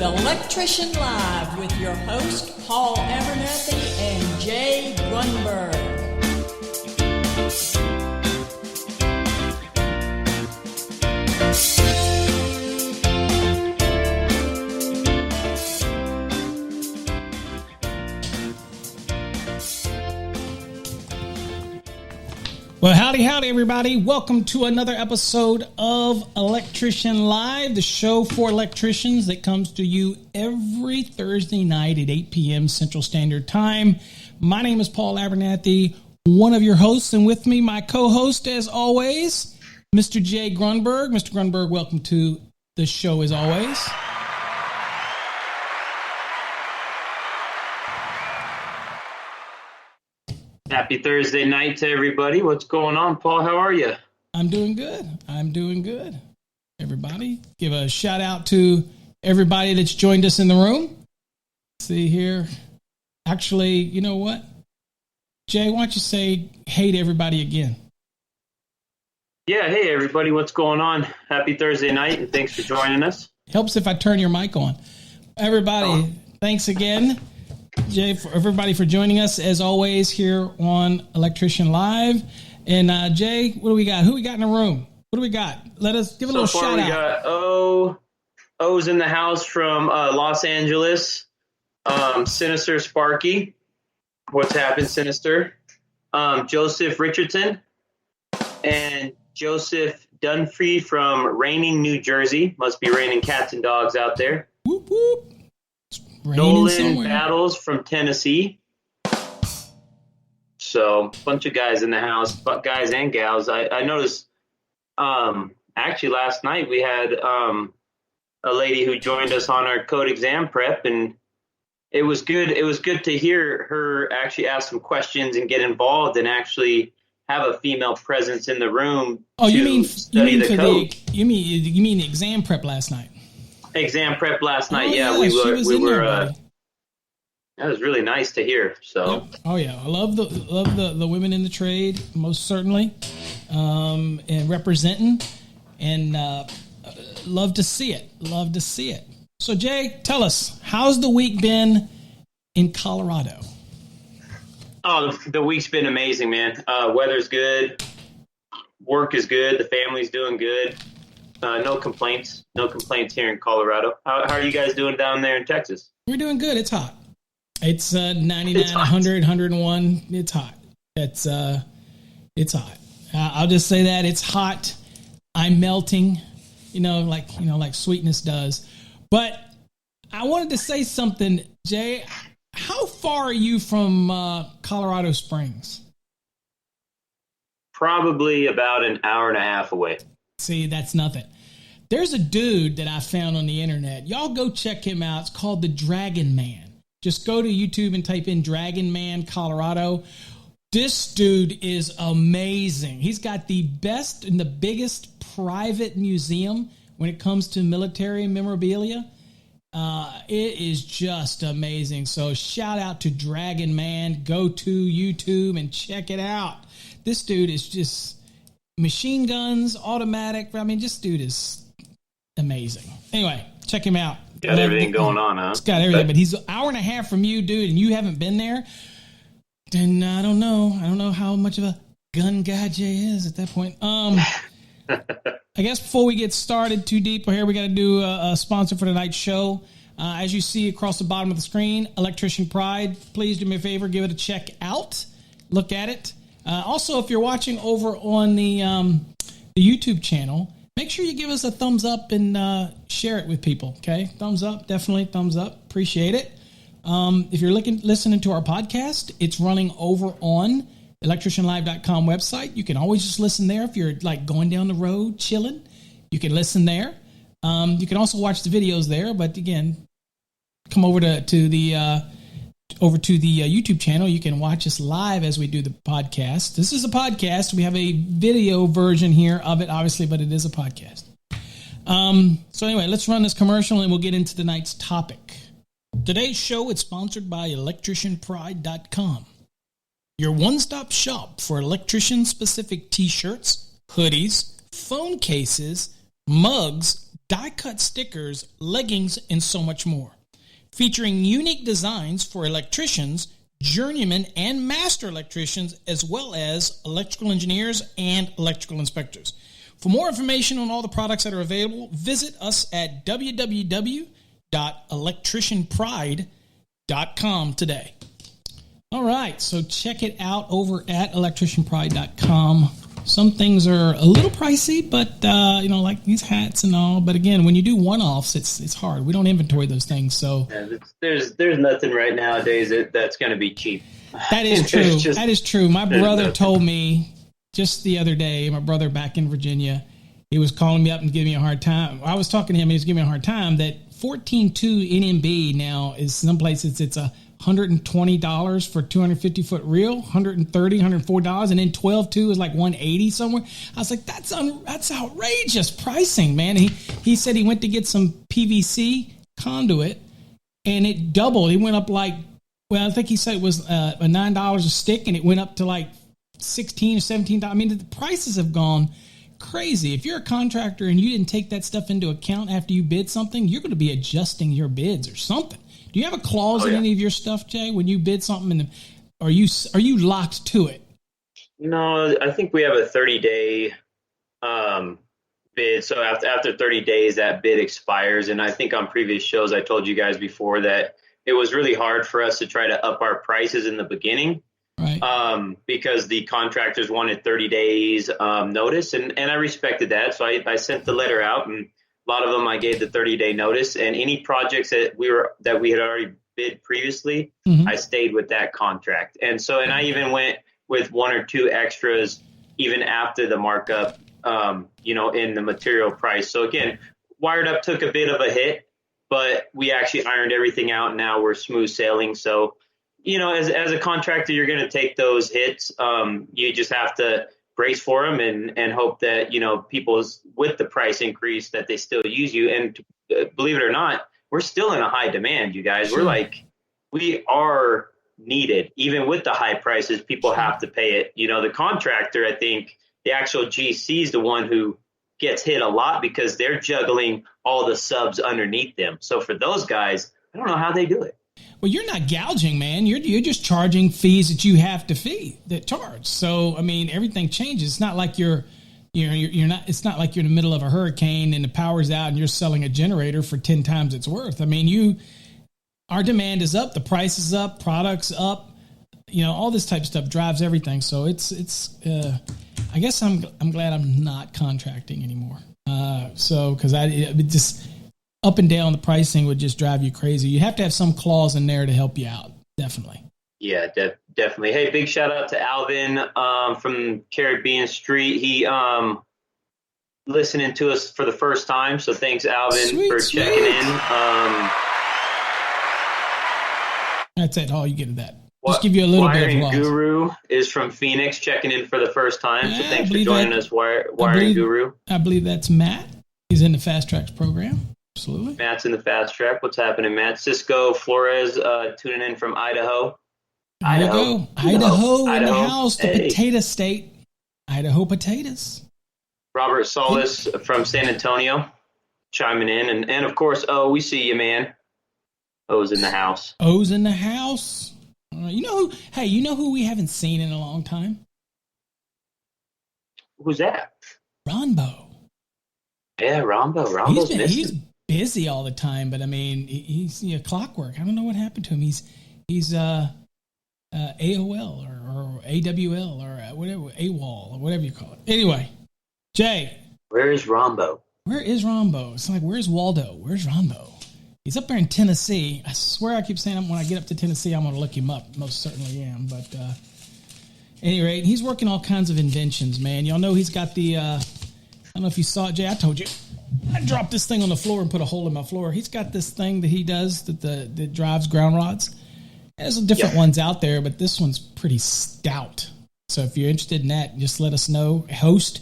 Electrician Live with your host, Paul Abernathy and Jay Grunberg. Well, howdy, everybody. Welcome to another episode of Electrician Live, the show for electricians that comes to you every Thursday night at 8 p.m. Central Standard Time. My name is Paul Abernathy, one of your hosts, and with me, my co-host, as always, Mr. Jay Grunberg. Mr. Grunberg, welcome to the show, as always. Happy Thursday night to everybody. What's going on, Paul? How are you? I'm doing good. Everybody, give a shout out to everybody that's joined us in the room. Let's see here. Actually, you know what? Jay, why don't you say hey to everybody again? Yeah, hey everybody. What's going on? Happy Thursday night, and thanks for joining us. Helps if I turn your mic on. Everybody, Thanks again. Jay, for everybody for joining us as always here on Electrician Live. And Jay, what do we got? Who we got in the room? What do we got? Let us give a little shout out. We got O's in the house from Los Angeles. Sinister Sparky. What's happened, Sinister? Joseph Richardson and Joseph Dunphy from Raining, New Jersey. Must be raining cats and dogs out there. Whoop, whoop. Nolan Battles from Tennessee. So, bunch of guys in the house, but guys and gals. I noticed, actually last night we had a lady who joined us on our code exam prep, and it was good. It was good to hear her actually ask some questions and get involved and actually have a female presence in the room. Oh, you mean exam prep last night? Exam prep last night. We were. That was really nice to hear. So. Yep. Oh yeah, I love the women in the trade, most certainly, and representing, and love to see it. So Jay, tell us, how's the week been in Colorado? Oh, the week's been amazing, man. Weather's good, work is good, the family's doing good. No complaints here in Colorado. How are you guys doing down there in Texas? We're doing good. It's hot. It's 99, it's 100, 101. It's hot. It's hot. I'll just say that it's hot. I'm melting, like sweetness does. But I wanted to say something, Jay. How far are you from Colorado Springs? Probably about an hour and a half away. See, that's nothing. There's a dude that I found on the internet. Y'all go check him out. It's called the Dragon Man. Just go to YouTube and type in Dragon Man Colorado. This dude is amazing. He's got the best and the biggest private museum when it comes to military memorabilia. It is just amazing. So shout out to Dragon Man. Go to YouTube and check it out. This dude is just machine guns, automatic. I mean, this dude is amazing. Anyway, check him out. Got everything going on, huh? It's got everything, but he's an hour and a half from you, dude, and you haven't been there. Then I don't know. I don't know how much of a gun guy Jay is at that point. I guess before we get started too deep here, we got to do a sponsor for tonight's show. As you see across the bottom of the screen, Electrician Pride. Please do me a favor, give it a check out. Look at it. Also, if you're watching over on the YouTube channel, make sure you give us a thumbs up and share it with people, okay? Thumbs up, definitely thumbs up. Appreciate it. If you're listening to our podcast, it's running over on electricianlive.com website. You can always just listen there if you're like going down the road, chilling. You can listen there. You can also watch the videos there, but again, come over to the YouTube channel. You can watch us live as we do the podcast. This is a podcast. We have a video version here of it, obviously, but it is a podcast. So anyway, let's run this commercial and we'll get into tonight's topic. Today's show is sponsored by electricianpride.com, your one-stop shop for electrician-specific t-shirts, hoodies, phone cases, mugs, die-cut stickers, leggings, and so much more. Featuring unique designs for electricians, journeymen, and master electricians, as well as electrical engineers and electrical inspectors. For more information on all the products that are available, visit us at www.electricianpride.com today. All right, so check it out over at electricianpride.com. Some things are a little pricey, but, like these hats and all. But again, when you do one-offs, it's hard. We don't inventory those things. So yeah, there's nothing right nowadays that's going to be cheap. That is true. That is true. My brother told me just the other day, my brother back in Virginia, he was calling me up and giving me a hard time. I was talking to him. He was giving me a hard time that 14.2 NMB now is some places it's $120 for 250-foot reel, $130, $104, and then 12.2 is like $180 somewhere. I was like, that's outrageous pricing, man. He said he went to get some PVC conduit, and it doubled. He went up I think he said it was a $9 a stick, and it went up to like $16 or $17. I mean, the prices have gone crazy. If you're a contractor and you didn't take that stuff into account after you bid something, you're going to be adjusting your bids or something. Do you have a clause in any of your stuff, Jay, when you bid something? Are you locked to it? No, I think we have a 30-day bid. So after 30 days, that bid expires. And I think on previous shows, I told you guys before that it was really hard for us to try to up our prices in the beginning, right? Because the contractors wanted 30 days notice, and I respected that. So I sent the letter out, and a lot of them I gave the 30-day notice, and any projects that we had already bid previously, I stayed with that contract. And I even went with one or two extras even after the markup, in the material price. So again, Wired Up took a bit of a hit, but we actually ironed everything out, and now we're smooth sailing. So, as a contractor, you're going to take those hits. You just have to brace for them and hope that, people with the price increase that they still use you. And believe it or not, we're still in a high demand, you guys. Sure. We are needed. Even with the high prices, people have to pay it. The contractor, I think the actual GC is the one who gets hit a lot because they're juggling all the subs underneath them. So for those guys, I don't know how they do it. Well, you're not gouging, man. You're just charging fees that you have to charge. So, I mean, everything changes. It's not like you're not. It's not like you're in the middle of a hurricane and the power's out and you're selling a generator for 10 times its worth. I mean, our demand is up, the price is up, products up. All this type of stuff drives everything. So it's. I guess I'm glad I'm not contracting anymore. Because it just. Up and down the pricing would just drive you crazy. You have to have some clause in there to help you out. Definitely. Yeah, definitely. Hey, big shout out to Alvin from Caribbean Street. He listening to us for the first time. So thanks, Alvin, for checking in. That's it. All you get of that. Just give you a little bit of loss. Wiring Guru is from Phoenix checking in for the first time. So thanks for joining us, Wiring Guru. I believe that's Matt. He's in the Fast Tracks program. Absolutely. Matt's in the fast track. What's happening, Matt? Cisco Flores tuning in from Idaho. Idaho in the house, the potato state. Idaho potatoes. Robert Solis from San Antonio chiming in. And of course, we see you, man. O's in the house. O's in the house. You know who we haven't seen in a long time? Who's that? Ronbo. Yeah, Rombo's he's busy all the time, but I mean, he's clockwork. I don't know what happened to him. He's AOL or AWL or whatever, AWOL or whatever you call it. Anyway, Jay, where is Rombo? It's like, where's Waldo? Where's Rombo? He's up there in Tennessee. I swear I keep saying when I get up to Tennessee, I'm going to look him up. Most certainly am. But at any rate, he's working all kinds of inventions, man. Y'all know he's got the, I don't know if you saw it, Jay. I told you. I dropped this thing on the floor and put a hole in my floor. He's got this thing that he does that drives ground rods. There's different ones out there, but this one's pretty stout. So if you're interested in that, just let us know. Hosts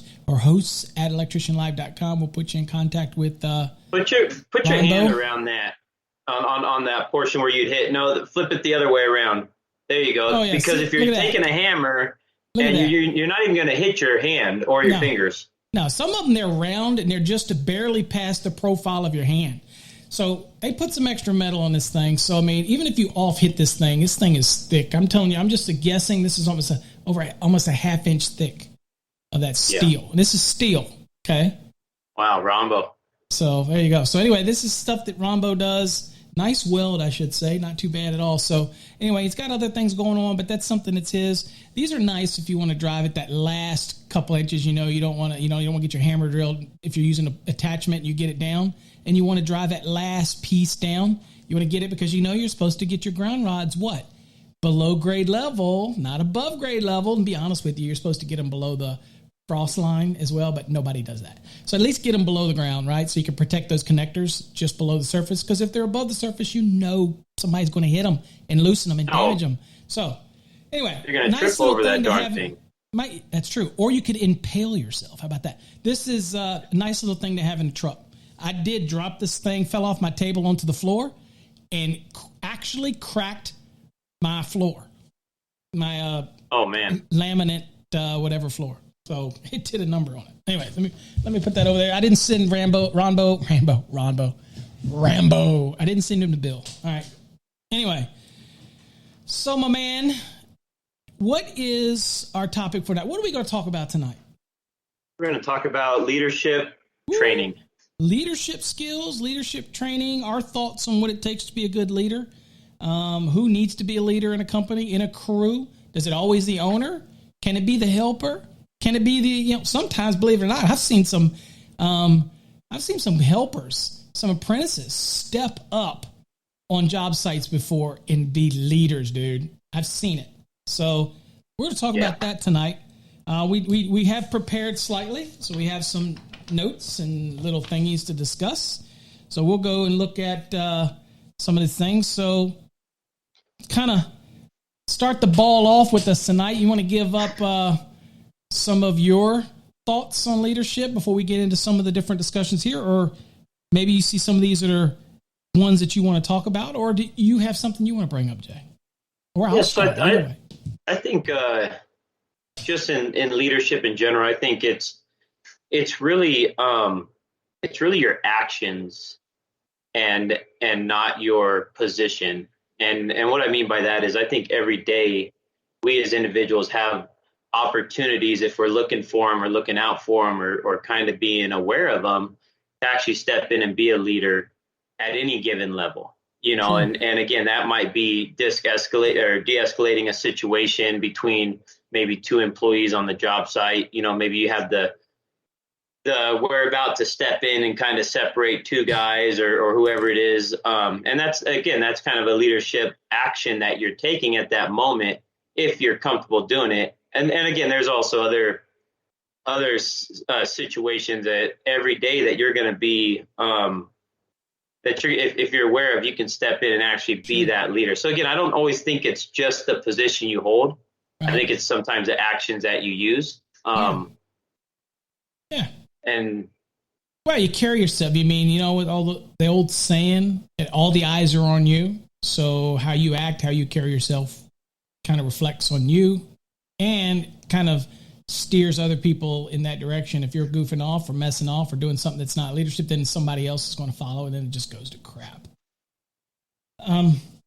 at electricianlive.com. We'll put you in contact with Put your hand around that on that portion where you'd hit. No, flip it the other way around. There you go. Oh, yeah. Because if you're taking a hammer and you're not even going to hit your hand or your fingers. Now, some of them, they're round and they're just barely past the profile of your hand. So they put some extra metal on this thing. So, I mean, even if you off hit this thing is thick. I'm telling you, I'm just guessing this is almost a half inch thick of that steel. Yeah. And this is steel, okay? Wow, Rambo. So there you go. So anyway, this is stuff that Rambo does. Nice weld, I should say. Not too bad at all. So anyway, he's got other things going on, but that's something that's his. These are nice if you want to drive it that last couple inches. You don't want to get your hammer drilled. If you're using an attachment, you get it down, and you want to drive that last piece down. You want to get it because you're supposed to get your ground rods what? Below grade level, not above grade level. And be honest with you, you're supposed to get them below the frost line as well, but nobody does that. So at least get them below the ground, right? So you can protect those connectors just below the surface, because if they're above the surface, somebody's going to hit them and loosen them and damage them. So anyway, you're going to trip over that darn thing. That's true. Or you could impale yourself. How about that? This is a nice little thing to have in the truck. I did drop this thing, fell off my table onto the floor, and actually cracked my floor. My laminate whatever floor. So it did a number on it. Anyway, let me put that over there. I didn't send Rambo. I didn't send him the bill. All right. Anyway, so my man, what is our topic for that? What are we going to talk about tonight? We're going to talk about leadership training. Leadership skills, leadership training, our thoughts on what it takes to be a good leader. Who needs to be a leader in a company, in a crew? Is it always the owner? Can it be the helper? Can it be sometimes, believe it or not, I've seen some helpers, some apprentices step up on job sites before and be leaders, dude. I've seen it. So we're going to talk about that tonight. We have prepared slightly, so we have some notes and little thingies to discuss. So we'll go and look at some of the things. So kind of start the ball off with us tonight. You want to give up some of your thoughts on leadership before we get into some of the different discussions here? Or maybe you see some of these that are ones that you want to talk about, or do you have something you want to bring up, Jay? Or I'll start. I think just in leadership in general, I think it's really your actions and not your position. And what I mean by that is I think every day we as individuals have opportunities, if we're looking for them or looking out for them or kind of being aware of them, to actually step in and be a leader at any given level, and again, that might be de-escalating a situation between maybe two employees on the job site. Maybe you have we're about to step in and kind of separate two guys or whoever it is. And that's kind of a leadership action that you're taking at that moment, if you're comfortable doing it. And again, there's also other situations that every day that you're going to be, if you're aware of, you can step in and actually be that leader. So again, I don't always think it's just the position you hold. Right. I think it's sometimes the actions that you use. And well, you carry yourself. You mean, with all the old saying, all the eyes are on you. So how you act, how you carry yourself kind of reflects on you and kind of steers other people in that direction. If you're goofing off or messing off or doing something that's not leadership, then somebody else is going to follow, and then it just goes to crap.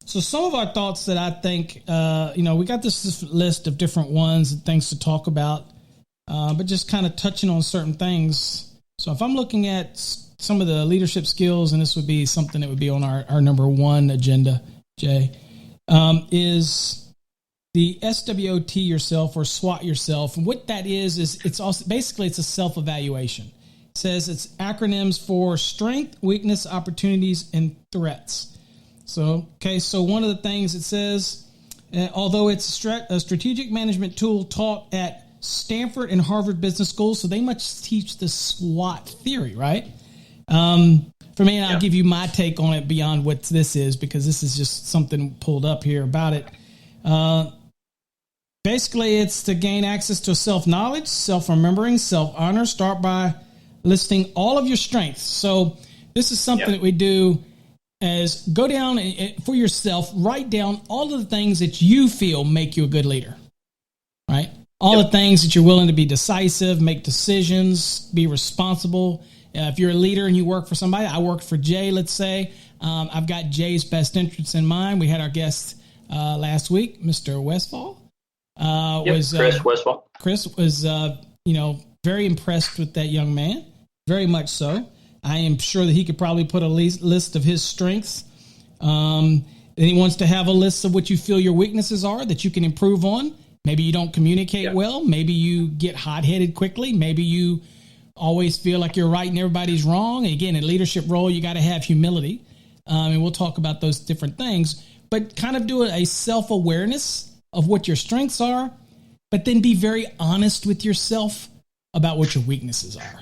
So some of our thoughts that I think, we got this list of different ones and things to talk about, but just kind of touching on certain things. So if I'm looking at some of the leadership skills, and this would be something that would be on our number one agenda, Jay, is the SWOT yourself or SWOT yourself. And what that is it's also basically it's a self-evaluation. It says it's acronyms for strength, weakness, opportunities, and threats. So one of the things it says, although it's a strategic management tool taught at Stanford and Harvard Business Schools, so they must teach the SWOT theory, right? For me, I'll give you my take on it beyond what this is, because this is just something pulled up here about it. Basically, it's to gain access to self-knowledge, self-remembering, self-honor. Start by listing all of your strengths. So this is something that we do as go down for yourself, write down all of the things that you feel make you a good leader, right? All the things that you're willing to be decisive, make decisions, be responsible. If you're a leader and you work for somebody, I worked for Jay, let's say. I've got Jay's best interests in mind. We had our guest last week, Mr. Westfall. Chris Westfall. Chris was, very impressed with that young man. Very much so. I am sure that he could probably put a list of his strengths. And he wants to have a list of what you feel your weaknesses are that you can improve on. Maybe you don't communicate well. Maybe you get hot-headed quickly. Maybe you always feel like you're right and everybody's wrong. And again, in a leadership role, you got to have humility. And we'll talk about those different things. But kind of do a self-awareness of what your strengths are, but then be very honest with yourself about what your weaknesses are.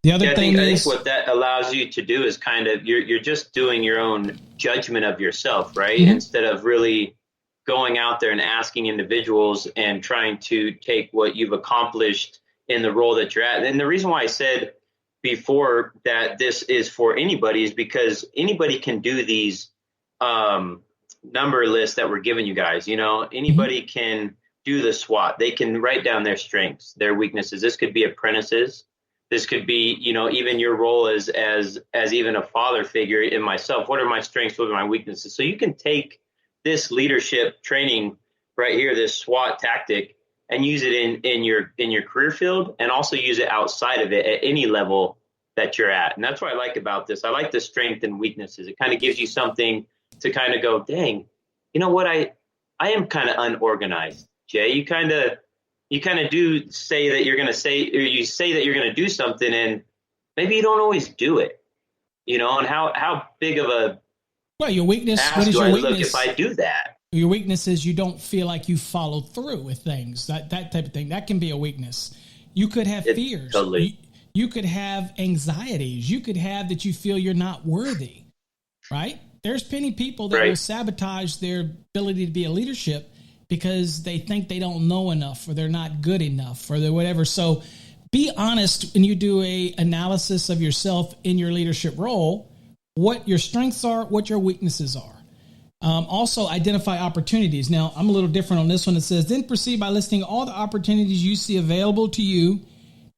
The other thing I think what that allows you to do is kind of, you're just doing your own judgment of yourself, right? Mm-hmm. Instead of really going out there and asking individuals and trying to take what you've accomplished in the role that you're at. And the reason why I said before that this is for anybody is because anybody can do these number lists that we're giving you guys. Anybody can do the SWOT. They can write down their strengths, their weaknesses. This could be apprentices. This could be, even your role as even a father figure in myself. What are my strengths? What are my weaknesses? So you can take this leadership training right here, this SWOT tactic, and use it in your career field, and also use it outside of it at any level that you're at. And that's what I like about this. I like the strength and weaknesses. It kind of gives you something to kind of go, dang, you know what? I am kind of unorganized, Jay. You kind of do say that you're going to say, or you say that you're going to do something, and maybe you don't always do it, and how big of a your weakness, what is your weakness? Look, if I do that. Your weakness is you don't feel like you follow through with things, that type of thing. That can be a weakness. You could have fears. Totally. You could have anxieties. You could have that you feel you're not worthy, right? There's many people that will sabotage their ability to be a leadership because they think they don't know enough, or they're not good enough, or they're whatever. So be honest when you do a analysis of yourself in your leadership role, what your strengths are, what your weaknesses are. Also identify opportunities. Now, I'm a little different on this one. It says, then proceed by listing all the opportunities you see available to you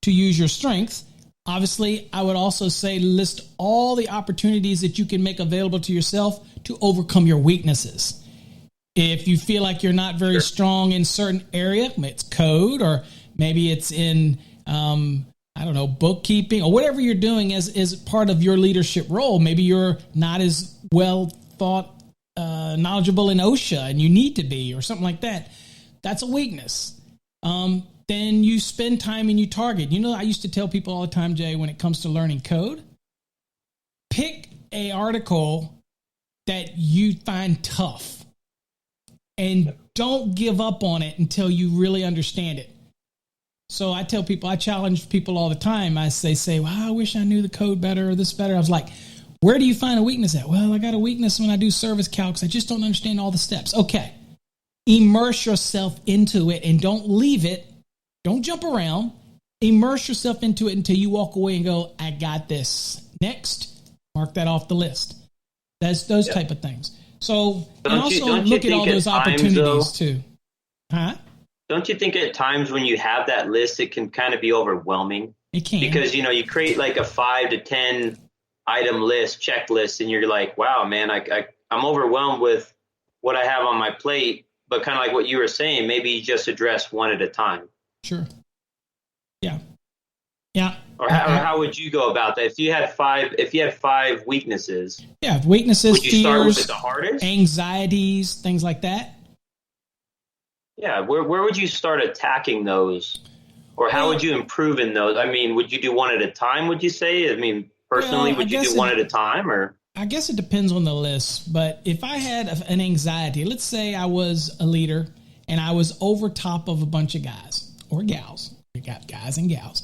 to use your strengths. Obviously, I would also say list all the opportunities that you can make available to yourself to overcome your weaknesses. If you feel like you're not very strong in certain area, it's code, or maybe it's in, bookkeeping, or whatever you're doing as part of your leadership role. Maybe you're not as well knowledgeable in OSHA and you need to be, or something like that. That's a weakness. Then you spend time and you target. I used to tell people all the time, Jay, when it comes to learning code, pick a article that you find tough and don't give up on it until you really understand it. So I tell people, I challenge people all the time. I say, well, I wish I knew the code better or this better. I was like, where do you find a weakness at? Well, I got a weakness when I do service calcs. I just don't understand all the steps. Okay. Immerse yourself into it and don't leave it. Don't jump around. Immerse yourself into it until you walk away and go, I got this. Next, mark that off the list. That's those type of things. So, and also look at all those opportunities too. Huh? Don't you think at times when you have that list, it can kind of be overwhelming? It can. Because, you create like a 5 to 10 item list, checklist, and you're like, wow, man, I'm overwhelmed with what I have on my plate. But kind of like what you were saying, maybe just address one at a time. Sure. Yeah. Yeah. Or how would you go about that? If you had five weaknesses. Yeah, weaknesses, would you start with the hardest? Anxieties, things like that. Yeah, where would you start attacking those? Or how would you improve in those? I mean, would you do one at a time, would you say? I mean, personally, would you do one at a time? Or I guess it depends on the list. But if I had an anxiety, let's say I was a leader and I was over top of a bunch of guys or gals. We got guys and gals.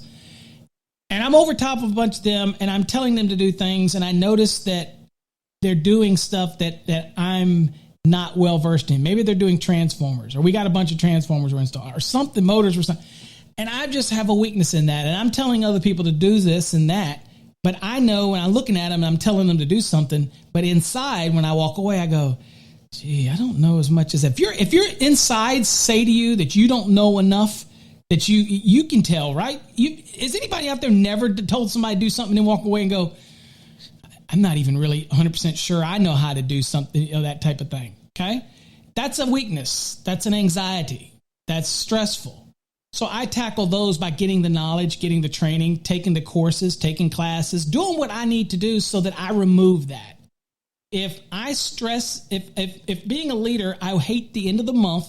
And I'm over top of a bunch of them and I'm telling them to do things. And I notice that they're doing stuff that I'm not well versed in. Maybe they're doing transformers, or we got a bunch of transformers we're installing, or something, motors or something. And I just have a weakness in that. And I'm telling other people to do this and that. But I know when I'm looking at them and I'm telling them to do something, but inside when I walk away, I go, Gee, I don't know as much as that. If your insides say to you that you don't know enough, that you can tell, right? Is anybody out there never told somebody to do something and walk away and go, I'm not even really 100% sure I know how to do something, that type of thing, okay? That's a weakness. That's an anxiety. That's stressful. So I tackle those by getting the knowledge, getting the training, taking the courses, taking classes, doing what I need to do so that I remove that. If I stress, if being a leader, I hate the end of the month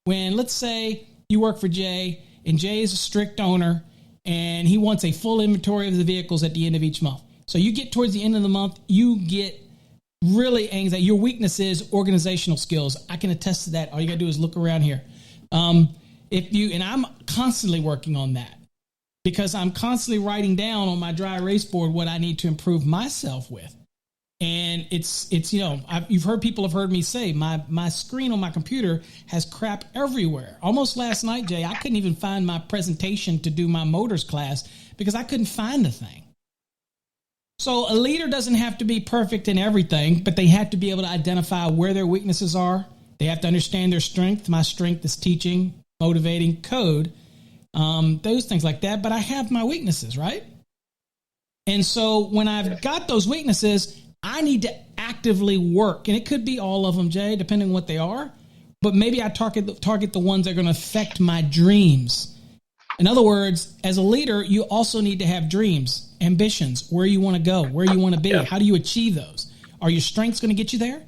when, let's say you work for Jay and Jay is a strict owner and he wants a full inventory of the vehicles at the end of each month. So you get towards the end of the month, you get really anxiety. Your weakness is organizational skills. I can attest to that. All you got to do is look around here. And I'm constantly working on that because I'm constantly writing down on my dry erase board what I need to improve myself with. And it's you've heard people have heard me say my screen on my computer has crap everywhere. Almost last night, Jay, I couldn't even find my presentation to do my motors class because I couldn't find the thing. So a leader doesn't have to be perfect in everything, but they have to be able to identify where their weaknesses are. They have to understand their strength. My strength is teaching, motivating, code, those things like that. But I have my weaknesses, right? And so when I've got those weaknesses, I need to actively work. And it could be all of them, Jay, depending on what they are. But maybe I target the ones that are going to affect my dreams. In other words, as a leader, you also need to have dreams, ambitions, where you want to go, where you want to be. Yeah. How do you achieve those? Are your strengths going to get you there?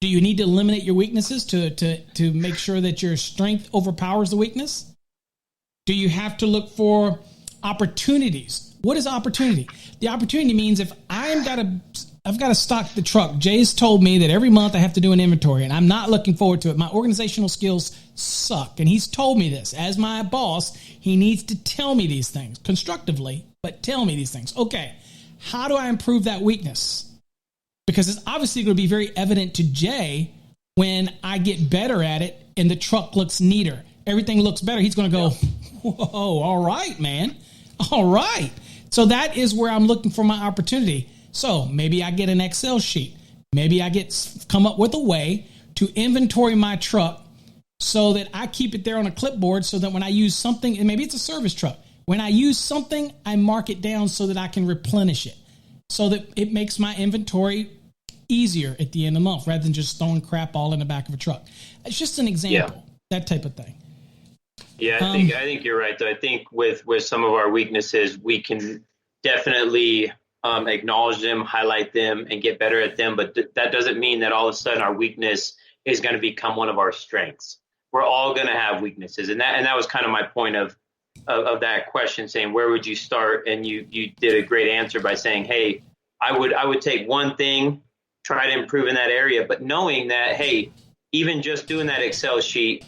Do you need to eliminate your weaknesses to make sure that your strength overpowers the weakness? Do you have to look for opportunities? What is opportunity? The opportunity means if I've got to stock the truck. Jay's told me that every month I have to do an inventory, and I'm not looking forward to it. My organizational skills suck, and he's told me this. As my boss, he needs to tell me these things constructively, but tell me these things. Okay, how do I improve that weakness? Because it's obviously going to be very evident to Jay when I get better at it and the truck looks neater. Everything looks better. He's going to go, whoa, all right, man. All right. So that is where I'm looking for my opportunity. So maybe I get an Excel sheet. Maybe I come up with a way to inventory my truck so that I keep it there on a clipboard so that when I use something, and maybe it's a service truck, when I use something, I mark it down so that I can replenish it so that it makes my inventory easier at the end of the month rather than just throwing crap all in the back of a truck. It's just an example, that type of thing. Yeah, I think you're right, though. I think with some of our weaknesses, we can definitely acknowledge them, highlight them, and get better at them. But that doesn't mean that all of a sudden our weakness is going to become one of our strengths. We're all going to have weaknesses. And that was kind of my point of that question, saying, where would you start? And you did a great answer by saying, hey, I would take one thing, try to improve in that area, but knowing that, hey, even just doing that Excel sheet,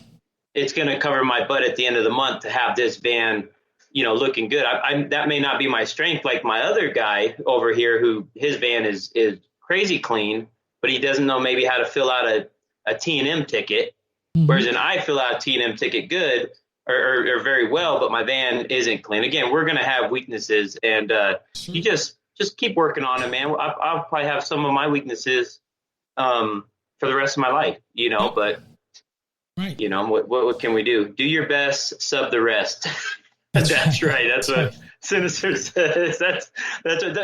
it's going to cover my butt at the end of the month to have this van, looking good. That may not be my strength, like my other guy over here, who his van is crazy clean, but he doesn't know maybe how to fill out a T&M ticket. Mm-hmm. Whereas I fill out a T&M ticket good or very well, but my van isn't clean. Again, we're going to have weaknesses, and you just keep working on it, man. I'll probably have some of my weaknesses for the rest of my life, but right. What can we do? Do your best, sub the rest. That's right. That's what Sinister says.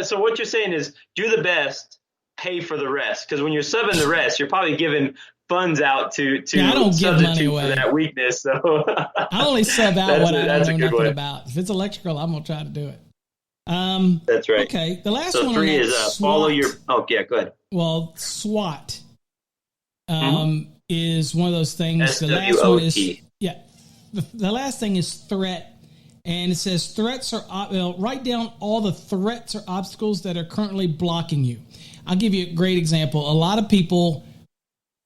So what you're saying is do the best, pay for the rest. Because when you're subbing the rest, you're probably giving funds out to I don't give money away for that weakness. So I only sub out what I know nothing about. If it's electrical, I'm gonna try to do it. That's right. Okay. The last one. So 3 is follow your. Oh yeah, go ahead. Well, SWOT is one of those things. SWOT. The last one is The last thing is threat. And it says threats are, write down all the threats or obstacles that are currently blocking you. I'll give you a great example. A lot of people,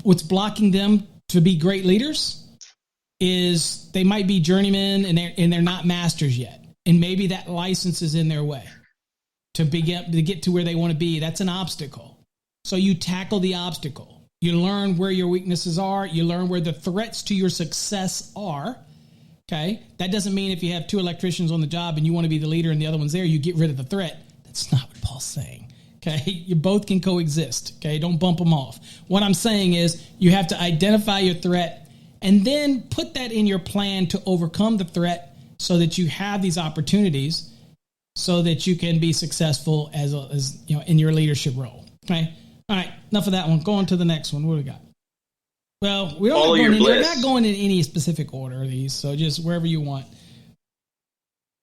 what's blocking them to be great leaders is they might be journeymen and they're not masters yet. And maybe that license is in their way to get to where they want to be. That's an obstacle. So you tackle the obstacle. You learn where your weaknesses are. You learn where the threats to your success are. Okay, that doesn't mean if you have 2 electricians on the job and you want to be the leader and the other one's there, you get rid of the threat. That's not what Paul's saying. Okay, you both can coexist. Okay, don't bump them off. What I'm saying is you have to identify your threat and then put that in your plan to overcome the threat so that you have these opportunities so that you can be successful as in your leadership role. Okay, all right, enough of that one. Go on to the next one. What do we got? Well, we're not going in any specific order of these, so just wherever you want.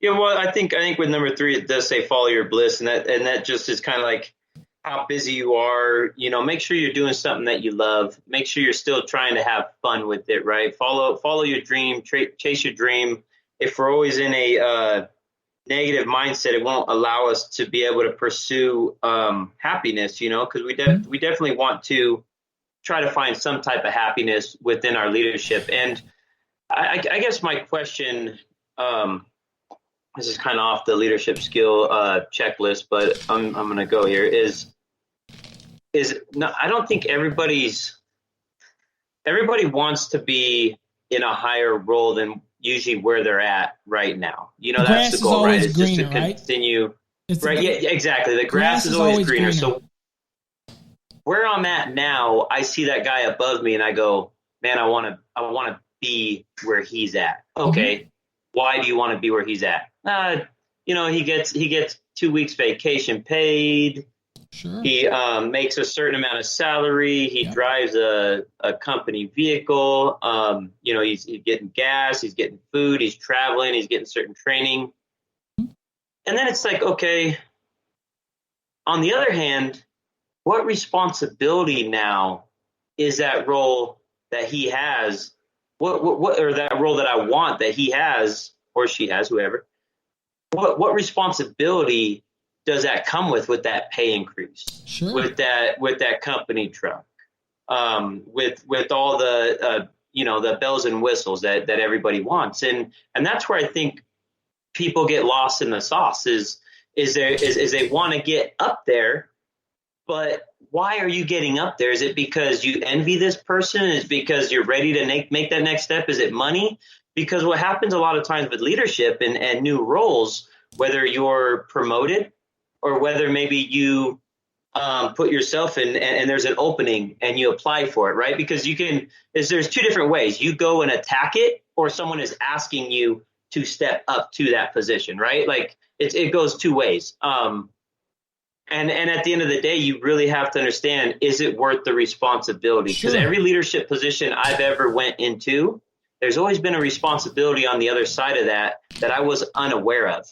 Yeah, well, I think with number 3 it does say follow your bliss, and that just is kind of like how busy you are. Make sure you're doing something that you love. Make sure you're still trying to have fun with it, right? Follow your dream, chase your dream. If we're always in a negative mindset, it won't allow us to be able to pursue happiness. Because we definitely want to try to find some type of happiness within our leadership. And I guess my question. This is kind of off the leadership skill checklist, but I'm going to go here. No, I don't think everybody wants to be in a higher role than usually where they're at right now. That's the goal, right? It's greener, just to continue. Right? Yeah, exactly. The grass is always greener. So where I'm at now, I see that guy above me and I go, man, I want to be where he's at. Okay. Mm-hmm. Why do you want to be where he's at? He gets 2 weeks vacation paid. Sure. He makes a certain amount of salary. He drives a company vehicle. He's getting gas. He's getting food. He's traveling. He's getting certain training. And then it's like, okay, on the other hand, what responsibility now is that role that he has? What or that role that I want that he has or she has, whoever. What responsibility does that come with that pay increase? Sure. With that company truck, with all the the bells and whistles that everybody wants, and that's where I think people get lost in the sauce is they want to get up there, but why are you getting up there? Is it because you envy this person? Is it because you're ready to make that next step? Is it money? Because what happens a lot of times with leadership and new roles, whether you're promoted or whether maybe you put yourself in and there's an opening and you apply for it, right? Because there's 2 different ways. You go and attack it, or someone is asking you to step up to that position, right? Like it goes 2 ways. And at the end of the day, you really have to understand, is it worth the responsibility? Because every leadership position I've ever went into, there's always been a responsibility on the other side of that I was unaware of.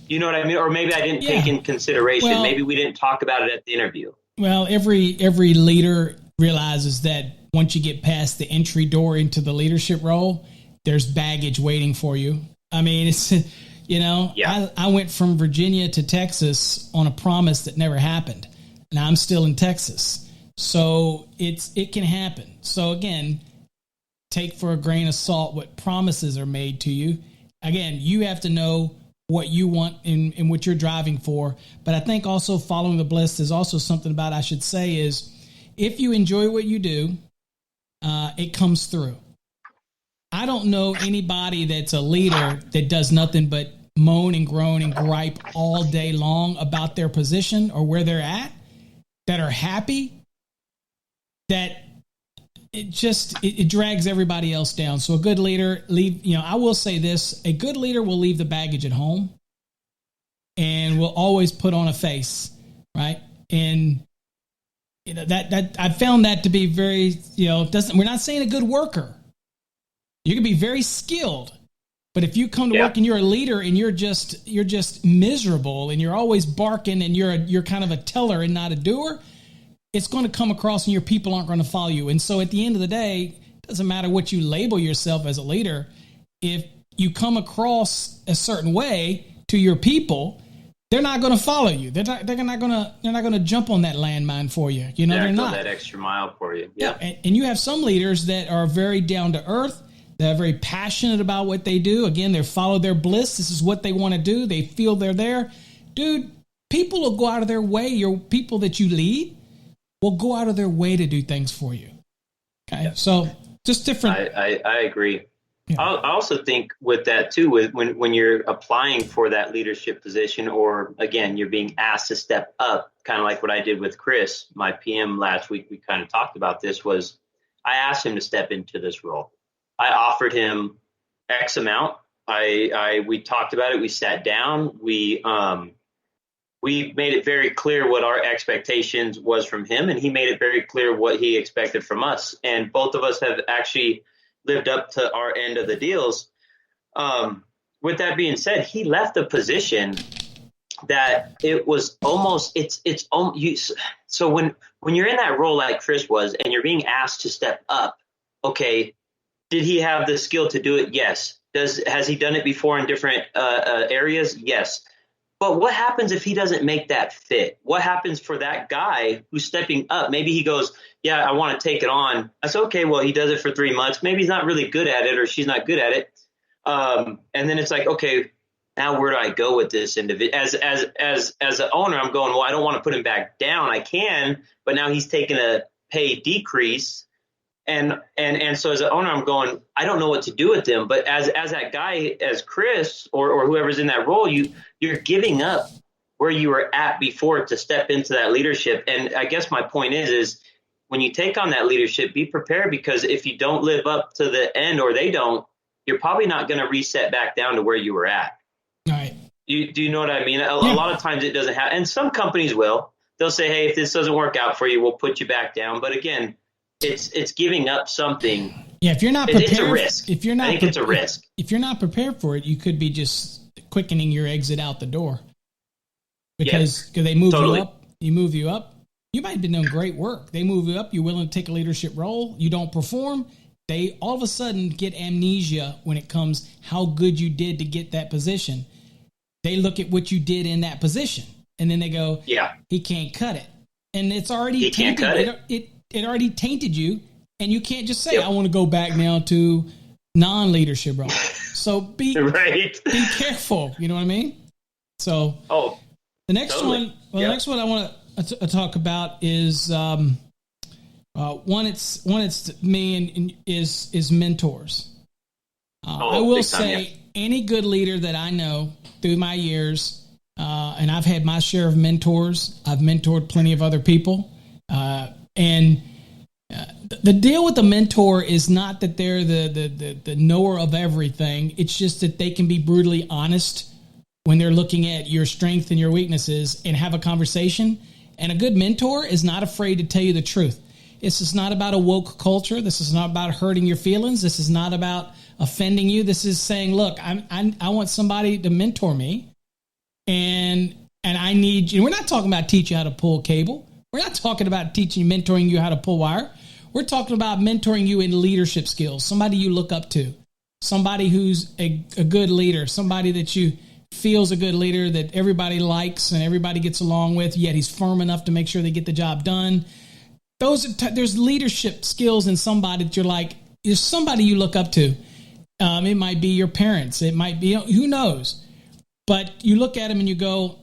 You know what I mean? Or maybe I didn't take in consideration. Well, maybe we didn't talk about it at the interview. Well, every leader realizes that once you get past the entry door into the leadership role, there's baggage waiting for you. I mean, it's... I went from Virginia to Texas on a promise that never happened. Now I'm still in Texas. So it can happen. So again, take for a grain of salt what promises are made to you. Again, you have to know what you want and what you're driving for. But I think also following the bliss is also something about, I should say, is if you enjoy what you do, it comes through. I don't know anybody that's a leader that does nothing but moan and groan and gripe all day long about their position or where they're at, that are happy, that it drags everybody else down. So a good leader I will say this, a good leader will leave the baggage at home and will always put on a face, right? And that I found that to be very, we're not saying a good worker. You can be very skilled, but if you come to work and you're a leader and you're just miserable and you're always barking and you're kind of a teller and not a doer, it's going to come across and your people aren't going to follow you. And so at the end of the day, it doesn't matter what you label yourself as a leader. If you come across a certain way to your people, they're not going to follow you. They're not going to jump on that landmine for you. They're not that extra mile for you. Yeah. And you have some leaders that are very down to earth. They're very passionate about what they do. Again, they follow their bliss. This is what they want to do. They feel they're there. Dude, people will go out of their way. Your people that you lead will go out of their way to do things for you. Okay. So just different. I agree. Yeah. I also think with that too, when you're applying for that leadership position, or again, you're being asked to step up, kind of like what I did with Chris, my PM last week, we kind of talked about this, was I asked him to step into this role. I offered him X amount. We talked about it. We sat down. We made it very clear what our expectations was from him, and he made it very clear what he expected from us. And both of us have actually lived up to our end of the deals. With that being said, he left a position that it was almost so when you're in that role like Chris was, and you're being asked to step up, okay, did he have the skill to do it? Yes. Has he done it before in different areas? Yes. But what happens if he doesn't make that fit? What happens for that guy who's stepping up? Maybe he goes, yeah, I want to take it on. I said, okay, well, he does it for 3 months. Maybe he's not really good at it, or she's not good at it. And then it's like, okay, now where do I go with this individual? As an owner, I'm going, well, I don't want to put him back down. I can, but now he's taking a pay decrease. And so as an owner, I'm going, I don't know what to do with them. But as that guy, as Chris or whoever's in that role, you're giving up where you were at before to step into that leadership. And I guess my point is when you take on that leadership, be prepared, because if you don't live up to the end, or they don't, you're probably not going to reset back down to where you were at. All right. Do you know what I mean? A lot of times it doesn't happen. And some companies will. They'll say, hey, if this doesn't work out for you, we'll put you back down. But again, it's giving up something. Yeah, if you're not prepared, it's a risk. If you're not, I think it's a risk. If you're not prepared for it, you could be just quickening your exit out the door, because they move you up. You move you up. You might have been doing great work. They move you up. You're willing to take a leadership role. You don't perform. They all of a sudden get amnesia when it comes how good you did to get that position. They look at what you did in that position, and then they go, "Yeah, he can't cut it," and it's already tainted. It already tainted you, and you can't just say, "I want to go back now to non-leadership role." So be careful. You know what I mean? So the next one. Well, the next one I want to talk about is one. It's me and is mentors. I will say any good leader that I know through my years, and I've had my share of mentors. I've mentored plenty of other people. And the deal with the mentor is not that they're the knower of everything. It's just that they can be brutally honest when they're looking at your strengths and your weaknesses and have a conversation. And a good mentor is not afraid to tell you the truth. This is not about a woke culture. This is not about hurting your feelings. This is not about offending you. This is saying, look, I want somebody to mentor me, and I need you. We're not talking about teaching you how to pull cable. We're not talking about mentoring you how to pull wire. We're talking about mentoring you in leadership skills, somebody you look up to, somebody who's a good leader, somebody that you feels a good leader that everybody likes and everybody gets along with, yet he's firm enough to make sure they get the job done. There's leadership skills in somebody that you're like, there's somebody you look up to. It might be your parents. It might be, who knows? But you look at them and you go,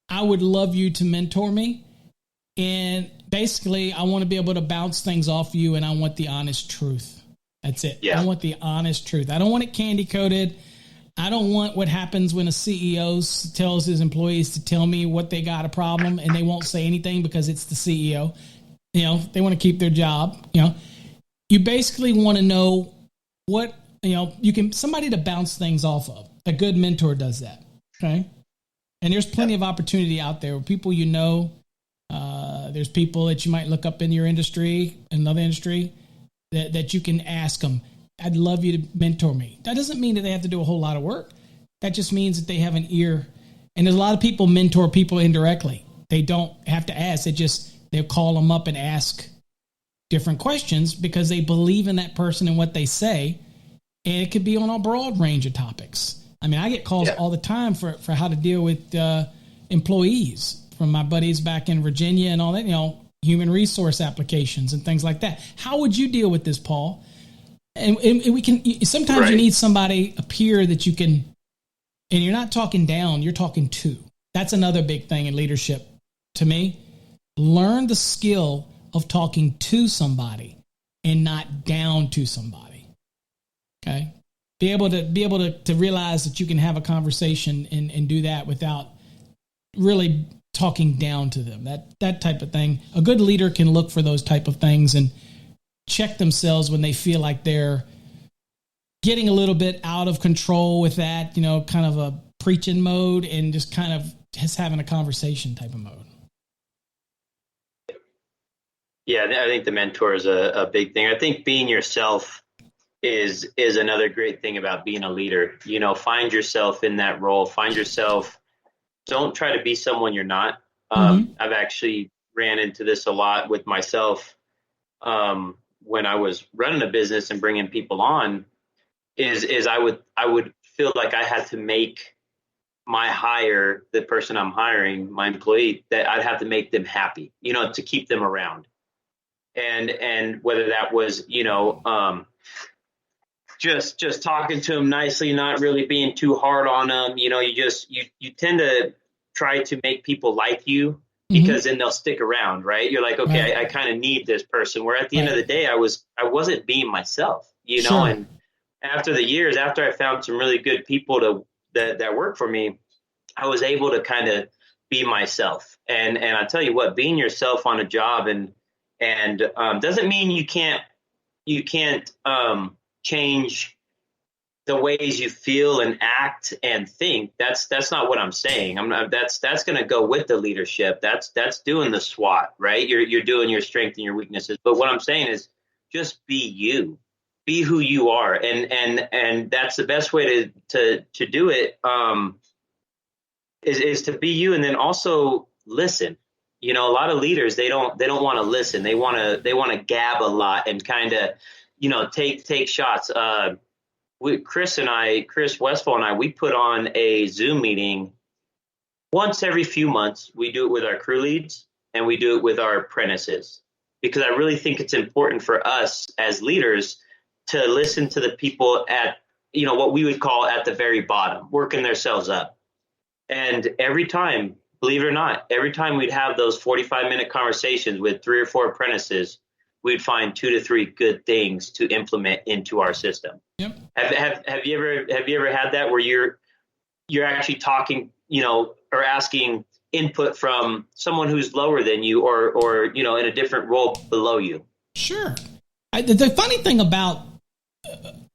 I would love you to mentor me. And basically, I want to be able to bounce things off you, and I want the honest truth. That's it. Yeah. I want the honest truth. I don't want it candy-coated. I don't want what happens when a CEO tells his employees to tell me what they got a problem, and they won't say anything because it's the CEO. They want to keep their job. You basically want to know what, somebody to bounce things off of. A good mentor does that. Okay. And there's plenty of opportunity out there with people there's people that you might look up in your industry, another industry, that you can ask them, I'd love you to mentor me. That doesn't mean that they have to do a whole lot of work. That just means that they have an ear. And there's a lot of people mentor people indirectly. They don't have to ask. They'll call them up and ask different questions because they believe in that person and what they say. And it could be on a broad range of topics. I mean, I get calls all the time for how to deal with employees from my buddies back in Virginia and all that, human resource applications and things like that. How would you deal with this, Paul? And we can, sometimes you need somebody, a peer that you can, and you're not talking down, you're talking to. That's another big thing in leadership to me. Learn the skill of talking to somebody and not down to somebody. Okay. Be able to realize that you can have a conversation and do that without really talking down to them. That type of thing. A good leader can look for those type of things and check themselves when they feel like they're getting a little bit out of control with that, kind of a preaching mode, and just kind of just having a conversation type of mode. Yeah, I think the mentor is a big thing. I think being yourself is another great thing about being a leader. Find yourself in that role. Find yourself. Don't try to be someone you're not. I've actually ran into this a lot with myself when I was running a business and bringing people on. Is I would feel like I had to make my hire, the person I'm hiring, my employee, that I'd have to make them happy, to keep them around. And whether that was, just talking to them nicely, not really being too hard on them. You tend to try to make people like you because then they'll stick around, right? You're like, okay, I kind of need this person. Where at the end of the day, I wasn't being myself, Sure. And after the years, after I found some really good people that work for me, I was able to kind of be myself. And I tell you what, being yourself on a job and doesn't mean you can't change the ways you feel and act and think. That's not what I'm saying. That's going to go with the leadership. That's doing the SWOT, right? You're doing your strengths and your weaknesses. But what I'm saying is just be you, be who you are. And that's the best way to do it, is to be you. And then also listen. A lot of leaders, they don't want to listen. They want to gab a lot and kind of, take shots. Chris Westfall and I, we put on a Zoom meeting once every few months. We do it with our crew leads and we do it with our apprentices, because I really think it's important for us as leaders to listen to the people at, what we would call at the very bottom, working themselves up. And every time, believe it or not, every time we'd have those 45-minute conversations with 3 or 4 apprentices, we'd find 2 to 3 good things to implement into our system. Yep. Have you ever had that where you're actually talking, or asking input from someone who's lower than you or in a different role below you? Sure. The funny thing about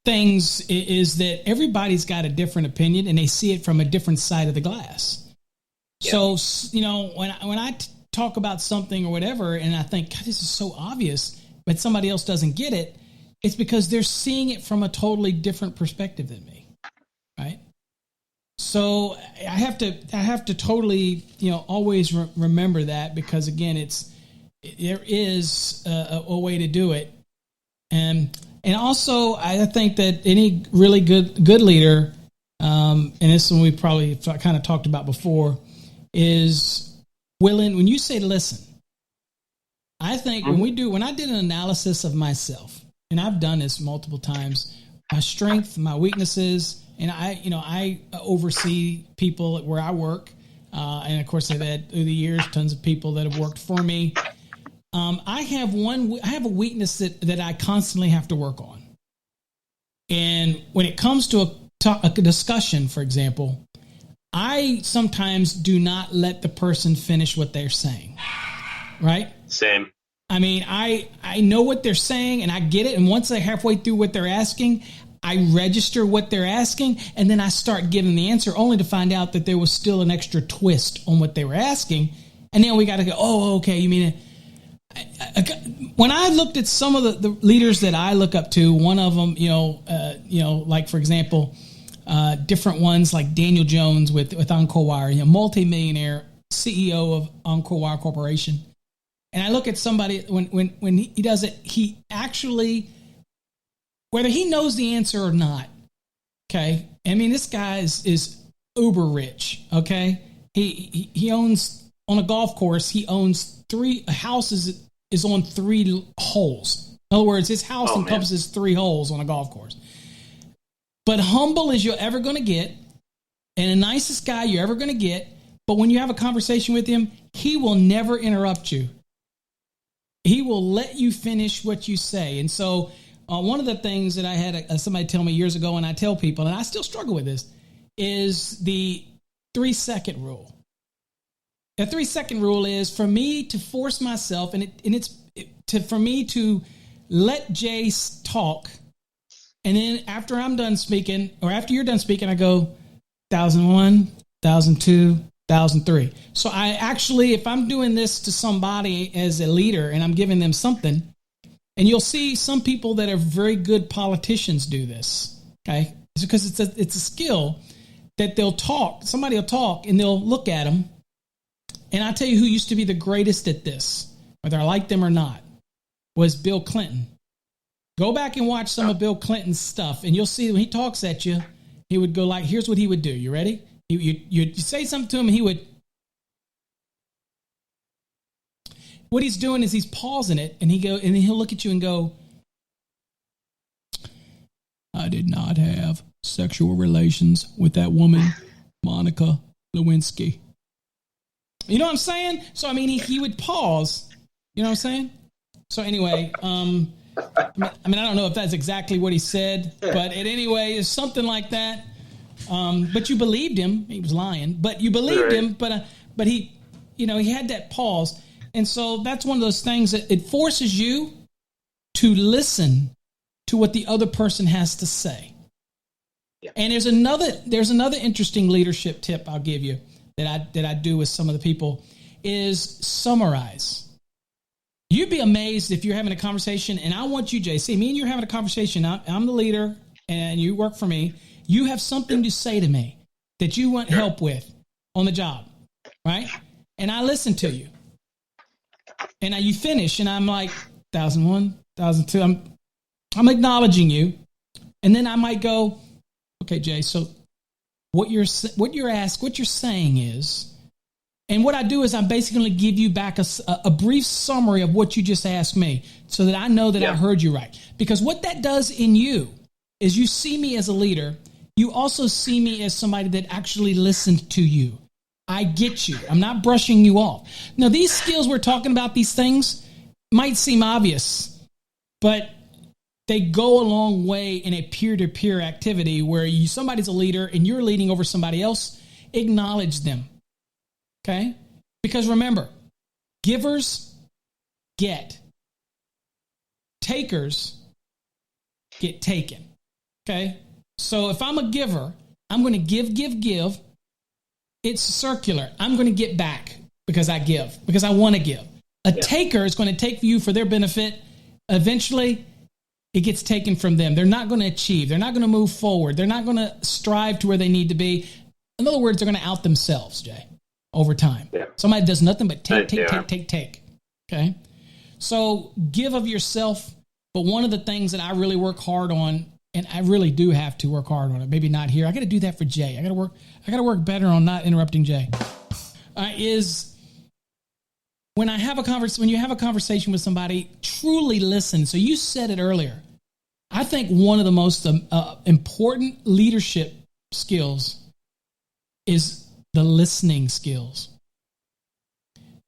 things is that everybody's got a different opinion and they see it from a different side of the glass. Yeah. So, when I talk about something or whatever, and I think, God, this is so obvious, but somebody else doesn't get it, it's because they're seeing it from a totally different perspective than me, right? So I have to totally, always remember that, because again, there is a way to do it, and also I think that any really good leader, and this is one we probably kind of talked about before, is willing. When you say listen, I think when I did an analysis of myself, and I've done this multiple times, my strength, my weaknesses, and I oversee people where I work, and of course I've had through the years tons of people that have worked for me. I have a weakness that I constantly have to work on, and when it comes to a discussion, for example, I sometimes do not let the person finish what they're saying. Right? Same. I mean, I know what they're saying and I get it. And once they're halfway through what they're asking, I register what they're asking, and then I start giving the answer, only to find out that there was still an extra twist on what they were asking. And then we got to go, oh, okay, you mean it? When I looked at some of the leaders that I look up to, one of them, like, for example, different ones like Daniel Jones with Encore Wire, multi-millionaire CEO of Encore Wire Corporation. And I look at somebody when he does it, he actually, whether he knows the answer or not, okay. I mean, this guy is uber rich, okay. He owns, on a golf course, he owns 3 houses is on 3 holes. In other words, his house encompasses 3 holes on a golf course. But humble as you're ever going to get, and the nicest guy you're ever going to get. But when you have a conversation with him, he will never interrupt you. He will let you finish what you say. And so one of the things that I had somebody tell me years ago, and I tell people, and I still struggle with this, is the 3-second rule. The 3-second rule is for me to force myself, for me to let Jay talk, and then after I'm done speaking, or after you're done speaking, I go 1001, 1002, 1003. So I actually, if I'm doing this to somebody as a leader and I'm giving them something, and you'll see some people that are very good politicians do this, okay? It's because it's a skill that they'll talk. Somebody will talk and they'll look at them. And I'll tell you who used to be the greatest at this, whether I like them or not, was Bill Clinton. Go back and watch some of Bill Clinton's stuff, and you'll see when he talks at you, he would go like, here's what he would do. You ready? You say something to him, and he would. What he's doing is he's pausing it, and he'll look at you and go, I did not have sexual relations with that woman, Monica Lewinsky. You know what I'm saying? So, I mean, he would pause. You know what I'm saying? So, anyway, I mean, I don't know if that's exactly what he said, but anyway, it's something like that. But you believed him. He was lying, but you believed him. But he, he had that pause. And so that's one of those things that it forces you to listen to what the other person has to say. Yeah. And there's another interesting leadership tip I'll give you that I do with some of the people is summarize. You'd be amazed if you're having a conversation, and I want you, JC, me and you are having a conversation. I'm the leader, and you work for me. You have something to say to me that you want help with on the job, right? And I listen to you. And you finish, and I'm like, 1001, 1002. I'm acknowledging you. And then I might go, okay, Jay, so what you're saying is, and what I do is I basically give you back a brief summary of what you just asked me so that I know that I heard you right. Because what that does in you is you see me as a leader. You also see me as somebody that actually listened to you. I get you. I'm not brushing you off. Now, these skills we're talking about, these things might seem obvious, but they go a long way in a peer-to-peer activity where somebody's a leader and you're leading over somebody else. Acknowledge them. Okay? Because remember, givers get. Takers get taken. Okay? So if I'm a giver, I'm going to give. It's circular. I'm going to get back because I give, because I want to give. A taker is going to take you for their benefit. Eventually, it gets taken from them. They're not going to achieve. They're not going to move forward. They're not going to strive to where they need to be. In other words, they're going to out themselves, Jay, over time. Yeah. Somebody does nothing but take. Okay? So give of yourself. But one of the things that I really work hard on, and I really do have to work hard on it, maybe not here. I got to do that for Jay. I got to work better on not interrupting Jay. Is when you have a conversation with somebody, truly listen. So you said it earlier. I think one of the most important leadership skills is the listening skills.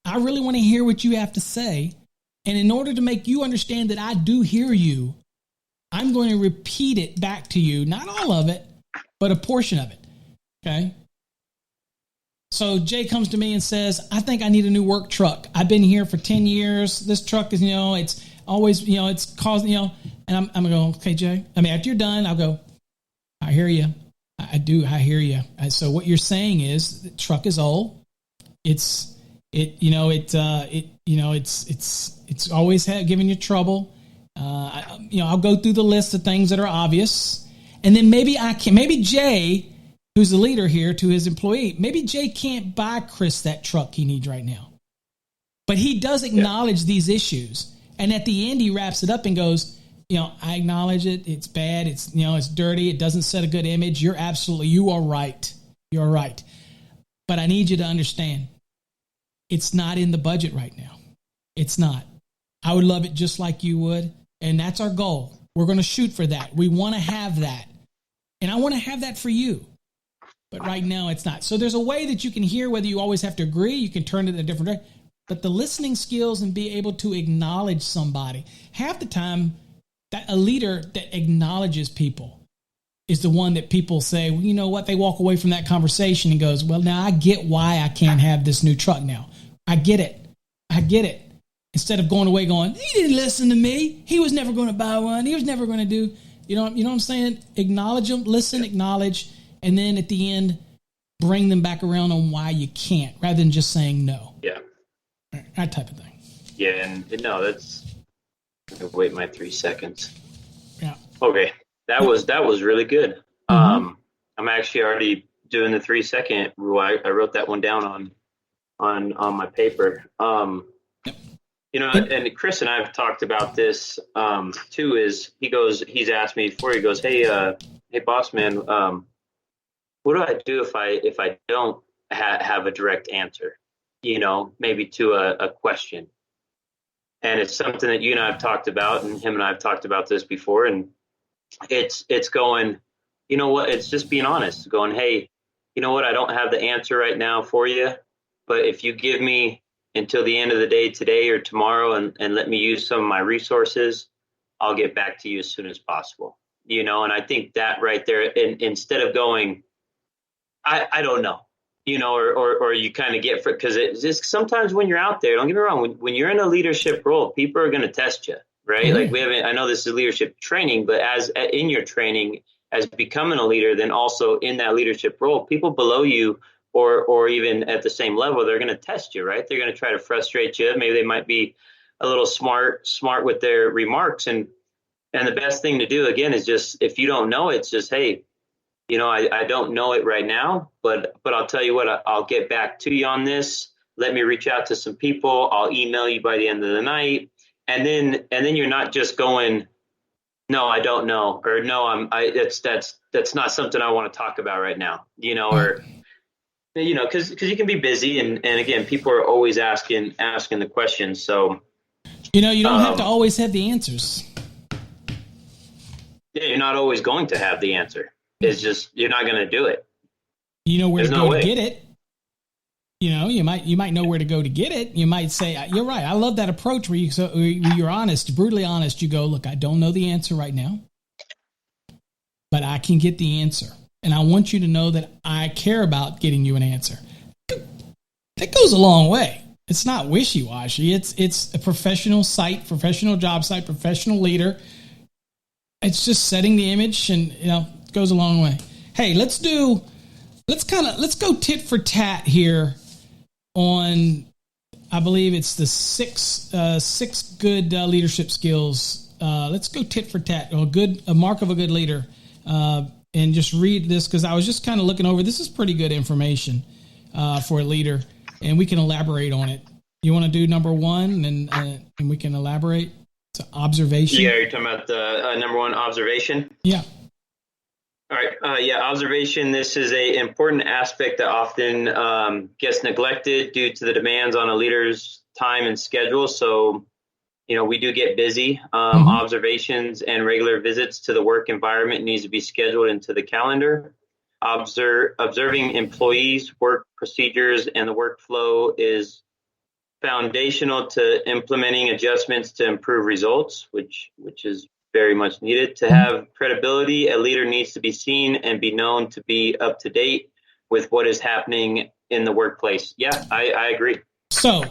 I really want to hear what you have to say. And in order to make you understand that I do hear you, I'm going to repeat it back to you. Not all of it, but a portion of it. Okay? So Jay comes to me and says, I think I need a new work truck. I've been here for 10 years. This truck is, it's always, it's causing, and I'm going, okay, Jay. I mean, after you're done, I'll go, I hear you. I hear you. So what you're saying is the truck is old. It's always giving you trouble. I'll go through the list of things that are obvious. And then maybe Jay, who's the leader here to his employee, maybe Jay can't buy Chris that truck he needs right now. But he does acknowledge these issues. And at the end, he wraps it up and goes, I acknowledge it. It's bad. It's, it's dirty. It doesn't set a good image. You are right. You're right. But I need you to understand, it's not in the budget right now. It's not. I would love it just like you would. And that's our goal. We're going to shoot for that. We want to have that. And I want to have that for you. But right now it's not. So there's a way that you can hear, whether you always have to agree, you can turn it in a different direction. But the listening skills and be able to acknowledge somebody. Half the time, That a leader that acknowledges people is the one that people say, well, you know what? They walk away from that conversation and goes, well, now I get why I can't have this new truck now. I get it. Instead of going away going, he didn't listen to me. He was never going to buy one. He was never going to do, you know what I'm saying? Acknowledge them, listen, acknowledge, and then at the end, bring them back around on why you can't, rather than just saying no. Yeah. That type of thing. Yeah, and no, that's, wait my 3 seconds. Yeah. Okay. That was really good. Mm-hmm. I'm actually already doing the 3 second rule. I wrote that one down on my paper. You know, and Chris and I have talked about this too. He's asked me before. He goes, hey boss man, what do I do if I don't have a direct answer? You know, maybe to a question. And it's something that you and I have talked about, and him and I have talked about this before. And it's going, you know what? It's just being honest, going, hey, you know what? I don't have the answer right now for you, but if you give me until the end of the day today or tomorrow and let me use some of my resources, I'll get back to you as soon as possible. You know, and I think that right there, instead of going, I don't know, you know, or you kind of get, because it's just sometimes when you're out there, don't get me wrong, when you're in a leadership role, people are going to test you, right? Mm-hmm. Like I know this is leadership training, but as in your training, as becoming a leader, then also in that leadership role, people below you or even at the same level, they're going to test you, right? They're going to try to frustrate you. Maybe they might be a little smart with their remarks. And the best thing to do, again, is just, if you don't know, it's just, hey, you know, I don't know it right now, but I'll tell you what, I'll get back to you on this. Let me reach out to some people. I'll email you by the end of the night. And then you're not just going, no, I don't know, or no, that's not something I want to talk about right now, you know, or, you know, because you can be busy, and again, people are always asking the questions. So, you know, you don't have to always have the answers. Yeah, you're not always going to have the answer. It's just you're not going to do it. You know where to go to get it. You know, you might know where to go to get it. You might say, you're right. I love that approach where you're honest, brutally honest. You go, look, I don't know the answer right now, but I can get the answer. And I want you to know that I care about getting you an answer. That goes a long way. It's not wishy-washy. It's a professional site, professional job site, professional leader. It's just setting the image, and you know, it goes a long way. Hey, let's go tit for tat here on, I believe it's the six good leadership skills. Let's go tit for tat. A mark of a good leader. And just read this, because I was just kind of looking over. This is pretty good information for a leader, and we can elaborate on it. You want to do number one, and we can elaborate? It's observation. Yeah, you're talking about the number one, observation? Yeah. All right. Observation. This is an important aspect that often gets neglected due to the demands on a leader's time and schedule. So, you know, we do get busy. Observations and regular visits to the work environment needs to be scheduled into the calendar. Observing employees' work procedures and the workflow is foundational to implementing adjustments to improve results, which is very much needed. To have credibility, a leader needs to be seen and be known to be up to date with what is happening in the workplace. Yeah, I agree. So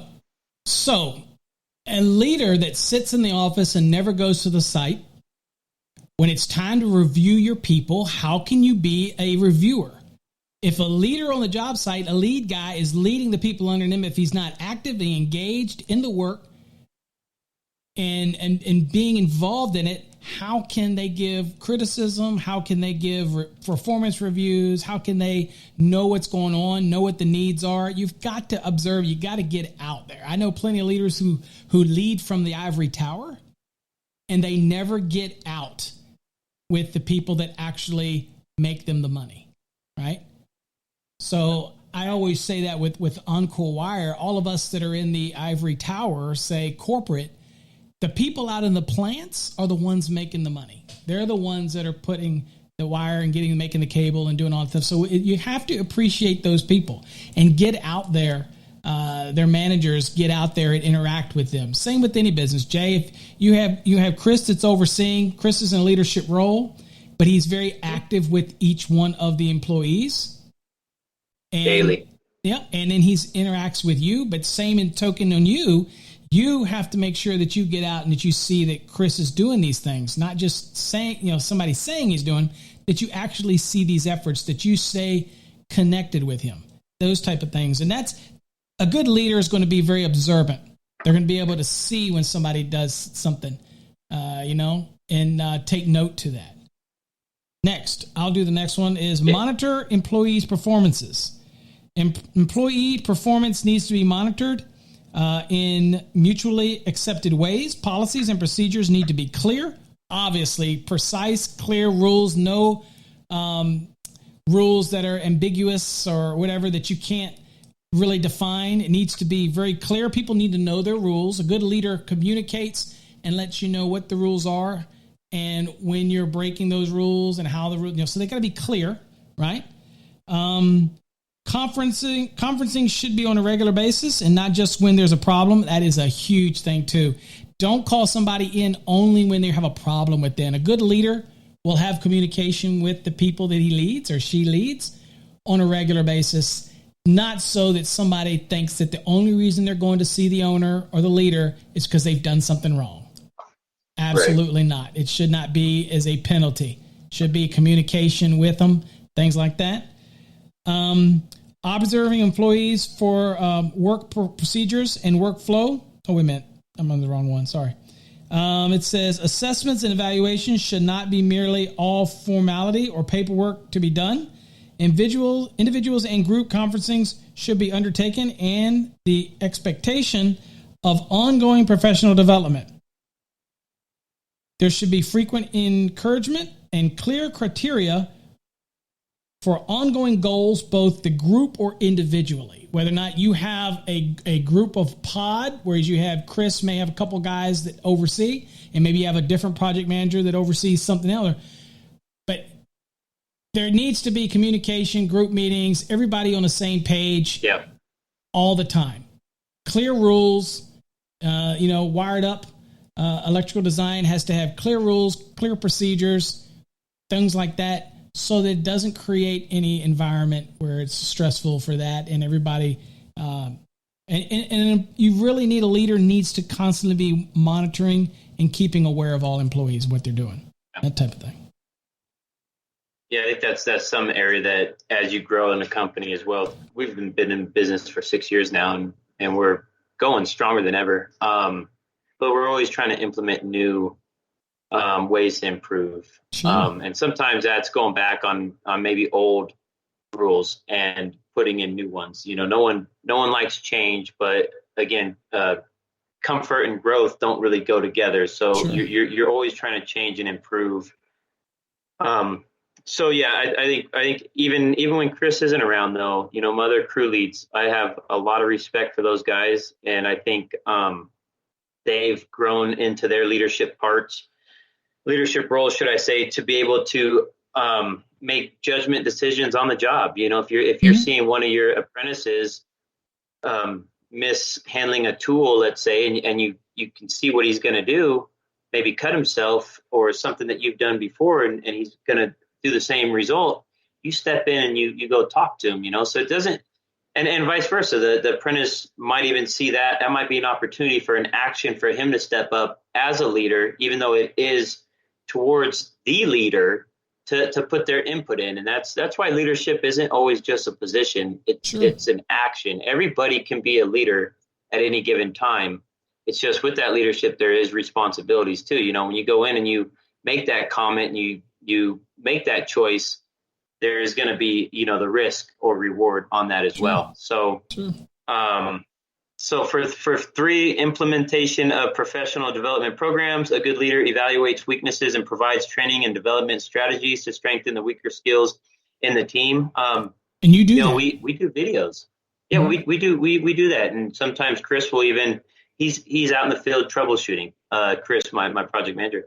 a leader that sits in the office and never goes to the site, when it's time to review your people, how can you be a reviewer? If a leader on the job site, a lead guy, is leading the people under him, if he's not actively engaged in the work and being involved in it, how can they give criticism? How can they give performance reviews? How can they know what's going on, know what the needs are? You've got to observe. You got to get out there. I know plenty of leaders who lead from the ivory tower, and they never get out with the people that actually make them the money, right? So I always say that with Encore Wire, all of us that are in the ivory tower, say corporate, the people out in the plants are the ones making the money. They're the ones that are putting the wire and making the cable and doing all that stuff. So you have to appreciate those people and get out there their managers get out there and interact with them. Same with any business. Jay, if you have Chris that's overseeing, Chris is in a leadership role, but he's very active with each one of the employees. And, daily. Yeah, and then he interacts with you, but same in token on you. You have to make sure that you get out and that you see that Chris is doing these things, not just saying, somebody saying he's doing, that you actually see these efforts, that you stay connected with him, those type of things. And that's a good leader is going to be very observant. They're going to be able to see when somebody does something, and take note to that. Next, I'll do the next one is monitor employees' performances. Employee performance needs to be monitored in mutually accepted ways. Policies and procedures need to be clear, obviously precise, clear rules, no rules that are ambiguous or whatever that you can't really define. It needs to be very clear. People need to know their rules. A good leader communicates and lets you know what the rules are and when you're breaking those rules and how the rules, so they got to be clear, right? Conferencing should be on a regular basis and not just when there's a problem. That is a huge thing too. Don't call somebody in only when they have a problem with them. A good leader will have communication with the people that he leads or she leads on a regular basis, not so that somebody thinks that the only reason they're going to see the owner or the leader is because they've done something wrong. Absolutely not. It should not be as a penalty. It should be communication with them, things like that. Observing employees for work procedures and workflow. Oh, wait a minute. I'm on the wrong one. Sorry. It says assessments and evaluations should not be merely all formality or paperwork to be done. Individuals and group conferencings should be undertaken, and the expectation of ongoing professional development. There should be frequent encouragement and clear criteria for ongoing goals, both the group or individually. Whether or not you have a group of pod, whereas you have Chris may have a couple guys that oversee, and maybe you have a different project manager that oversees something else. But there needs to be communication, group meetings, everybody on the same page all the time. Clear rules, wired up. Electrical design has to have clear rules, clear procedures, things like that, so that it doesn't create any environment where it's stressful for that and everybody. And you really need a leader needs to constantly be monitoring and keeping aware of all employees, what they're doing, that type of thing. Yeah, I think that's some area that as you grow in a company as well. We've been in business for 6 years now, and we're going stronger than ever. But we're always trying to implement new ways to improve. Sure. And sometimes that's going back on maybe old rules and putting in new ones. No one likes change, but again, comfort and growth don't really go together. So sure. you're always trying to change and improve. So yeah, I think even when Chris isn't around though, my other crew leads, I have a lot of respect for those guys, and I think they've grown into their leadership roles, should I say, to be able to make judgment decisions on the job. If you're seeing one of your apprentices mishandling a tool, let's say, and you can see what he's going to do, maybe cut himself or something that you've done before, and he's going to do the same result, you step in and you go talk to him, so it doesn't, and vice versa. The apprentice might even see that might be an opportunity for an action for him to step up as a leader, even though it is towards the leader to put their input in. And that's why leadership isn't always just a position. It's an action. Everybody can be a leader at any given time. It's just with that leadership, there is responsibilities too. When you go in and you make that comment and you make that choice, there is going to be, the risk or reward on that as well. So, so for 3, implementation of professional development programs, a good leader evaluates weaknesses and provides training and development strategies to strengthen the weaker skills in the team. And you do that. We do videos. Yeah, mm-hmm. we do that. And sometimes Chris will even, he's out in the field troubleshooting. Chris, my project manager,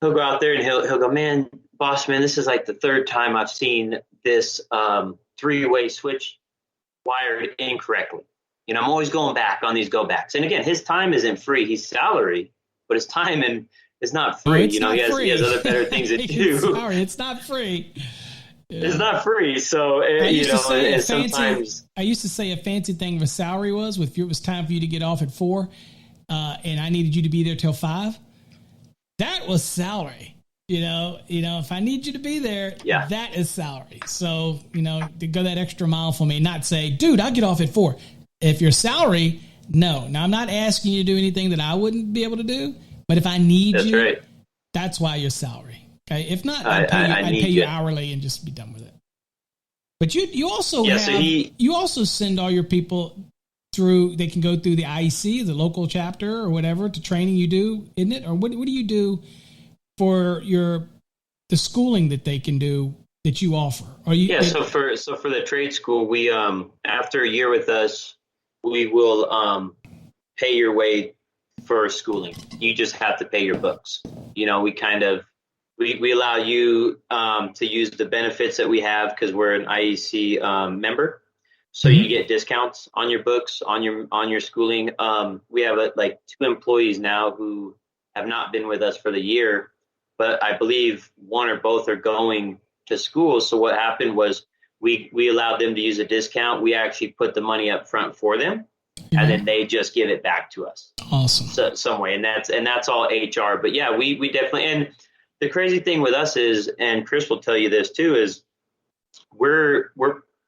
he'll go out there and he'll go, man, boss, man, this is like the 3rd time I've seen this 3-way switch wired incorrectly. I'm always going back on these go backs. And again, his time isn't free. He's salary, but his time is not free. It's not free. He has other better things to do. Sorry, it's not free. Yeah. It's not free. So, sometimes I used to say a fancy thing with salary was if it was time for you to get off at 4 and I needed you to be there till 5, that was salary. If I need you to be there, that is salary. So, to go that extra mile for me, not say, dude, I'll get off at 4. If you're salary, no. Now, I'm not asking you to do anything that I wouldn't be able to do, but if I need you, right. That's why you're salary. Okay. If not, I'd pay you hourly and just be done with it. But you also you also send all your people through. They can go through the IEC, the local chapter or whatever, to training you do, isn't it? Or what do you do for the schooling that they can do that you offer? So for the trade school, we after a year with us, we will pay your way for schooling. You just have to pay your books. We allow you to use the benefits that we have because we're an IEC member. So you get discounts on your books, on your schooling. We have 2 employees now who have not been with us for the year, but I believe one or both are going to school. So what happened was we allowed them to use a discount. We actually put the money up front for them, and then they just give it back to us. Awesome. So some way, and that's all HR. But yeah, we definitely. And the crazy thing with us is, and Chris will tell you this too, is we're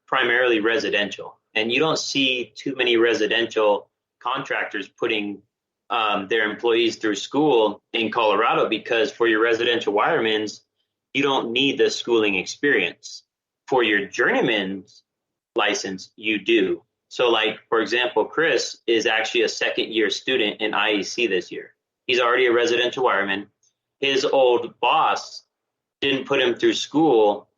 primarily residential, and you don't see too many residential contractors putting their employees through school in Colorado, because for your residential wiremans, you don't need the schooling experience. For your journeyman's license, you do. So for example, Chris is actually a 2nd-year student in IEC this year. He's already a residential wireman. His old boss didn't put him through school.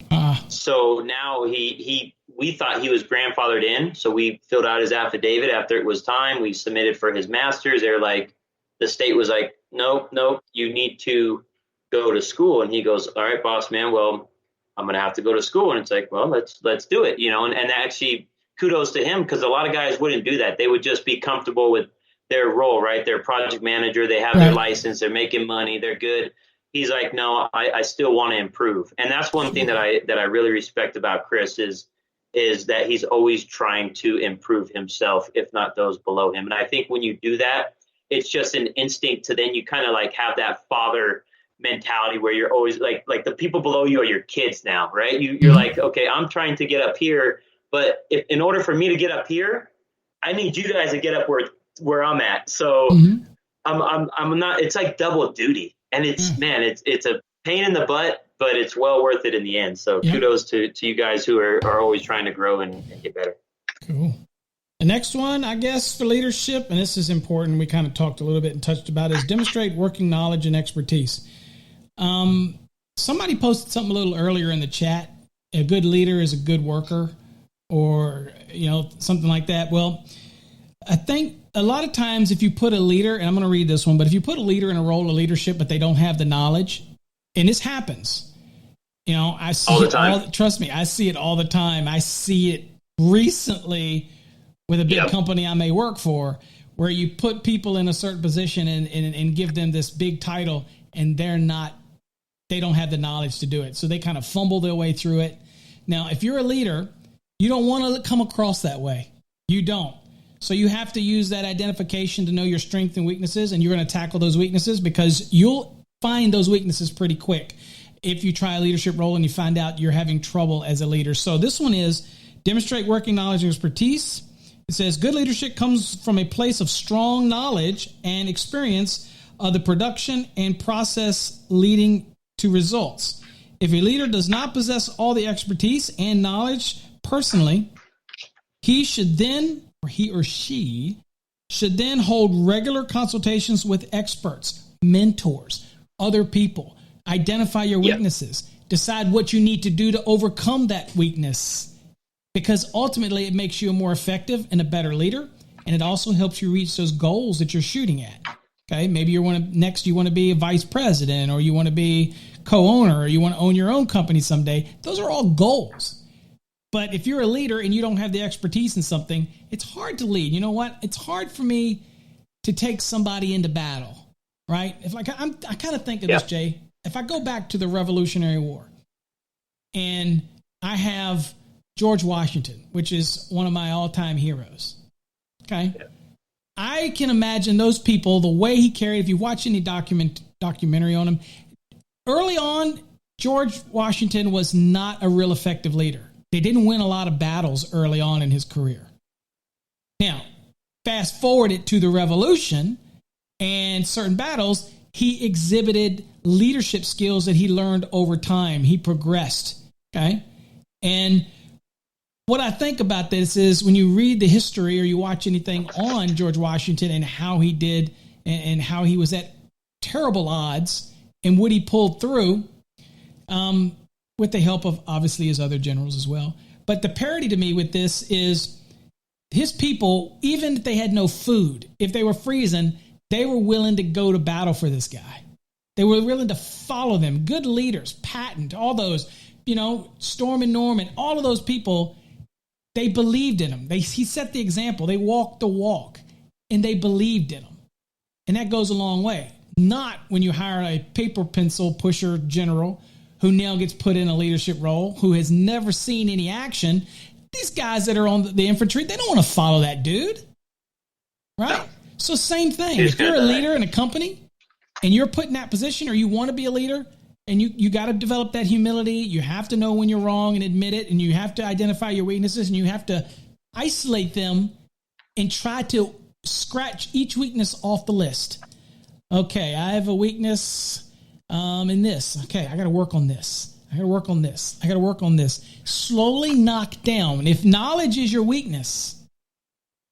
So now we thought he was grandfathered in. So we filled out his affidavit after it was time. We submitted for his master's. The state was like, nope, you need to go to school. And he goes, all right, boss man, well, I'm going to have to go to school. And it's like, well, let's do it, and actually kudos to him, because a lot of guys wouldn't do that. They would just be comfortable with their role, right? They're project manager. They have their license. They're making money. They're good. He's like, no, I still want to improve. And that's one thing that I really respect about Chris is that he's always trying to improve himself, if not those below him. And I think when you do that, it's just an instinct to then you kind of have that father mentality where you're always like the people below you are your kids now, right? You're like, okay, I'm trying to get up here, but in order for me to get up here, I need you guys to get up where I'm at. So I'm not, it's like double duty, and it's a pain in the butt, but it's well worth it in the end. So kudos to you guys who are always trying to grow and get better. Cool. The next one, I guess, for leadership, and this is important, we kind of talked a little bit and touched about, is demonstrate working knowledge and expertise. Somebody posted something a little earlier in the chat. A good leader is a good worker, or, something like that. Well, I think a lot of times if you put a leader, and I'm going to read this one, but if you put a leader in a role of leadership, but they don't have the knowledge, and this happens, I see all the time. Trust me, I see it all the time. I see it recently with a big company I may work for, where you put people in a certain position and give them this big title, and they don't have the knowledge to do it. So they kind of fumble their way through it. Now, if you're a leader, you don't want to come across that way. You don't. So you have to use that identification to know your strengths and weaknesses, and you're going to tackle those weaknesses, because you'll find those weaknesses pretty quick if you try a leadership role and you find out you're having trouble as a leader. So this one is demonstrate working knowledge and expertise. It says good leadership comes from a place of strong knowledge and experience of the production and process leading to results. If a leader does not possess all the expertise and knowledge personally, he or she should then hold regular consultations with experts, mentors, other people. Identify your weaknesses. Decide what you need to do to overcome that weakness, because ultimately it makes you a more effective and a better leader, and it also helps you reach those goals that you're shooting at. Okay, maybe you want to be a vice president, or you want to be co-owner, or you want to own your own company someday. Those are all goals. But if you're a leader and you don't have the expertise in something, it's hard to lead. You know what? It's hard for me to take somebody into battle, right? If I kind of think of this, Jay. If I go back to the Revolutionary War, and I have George Washington, which is one of my all-time heroes. Okay, I can imagine those people, the way he carried. If you watch any documentary on him, early on, George Washington was not a real effective leader. They didn't win a lot of battles early on in his career. Now, fast forward it to the Revolution and certain battles, he exhibited leadership skills that he learned over time. He progressed, okay? And what I think about this is when you read the history or you watch anything on George Washington and how he did and how he was at terrible odds and what he pulled through, with the help of obviously his other generals as well. But the parody to me with this is his people, even if they had no food, if they were freezing, they were willing to go to battle for this guy. They were willing to follow them. Good leaders, Patton, all those, Storm and Norman, all of those people, they believed in him. He set the example. They walked the walk, and they believed in him. And that goes a long way. Not when you hire a paper pencil pusher general who now gets put in a leadership role, who has never seen any action. These guys that are on the infantry, they don't want to follow that dude. Right? No. So same thing. If you're a leader in a company and you're put in that position or you want to be a leader and you got to develop that humility, you have to know when you're wrong and admit it, and you have to identify your weaknesses, and you have to isolate them and try to scratch each weakness off the list. Okay, I have a weakness in this. Okay, I got to work on this. I got to work on this. I got to work on this. Slowly knock down. If knowledge is your weakness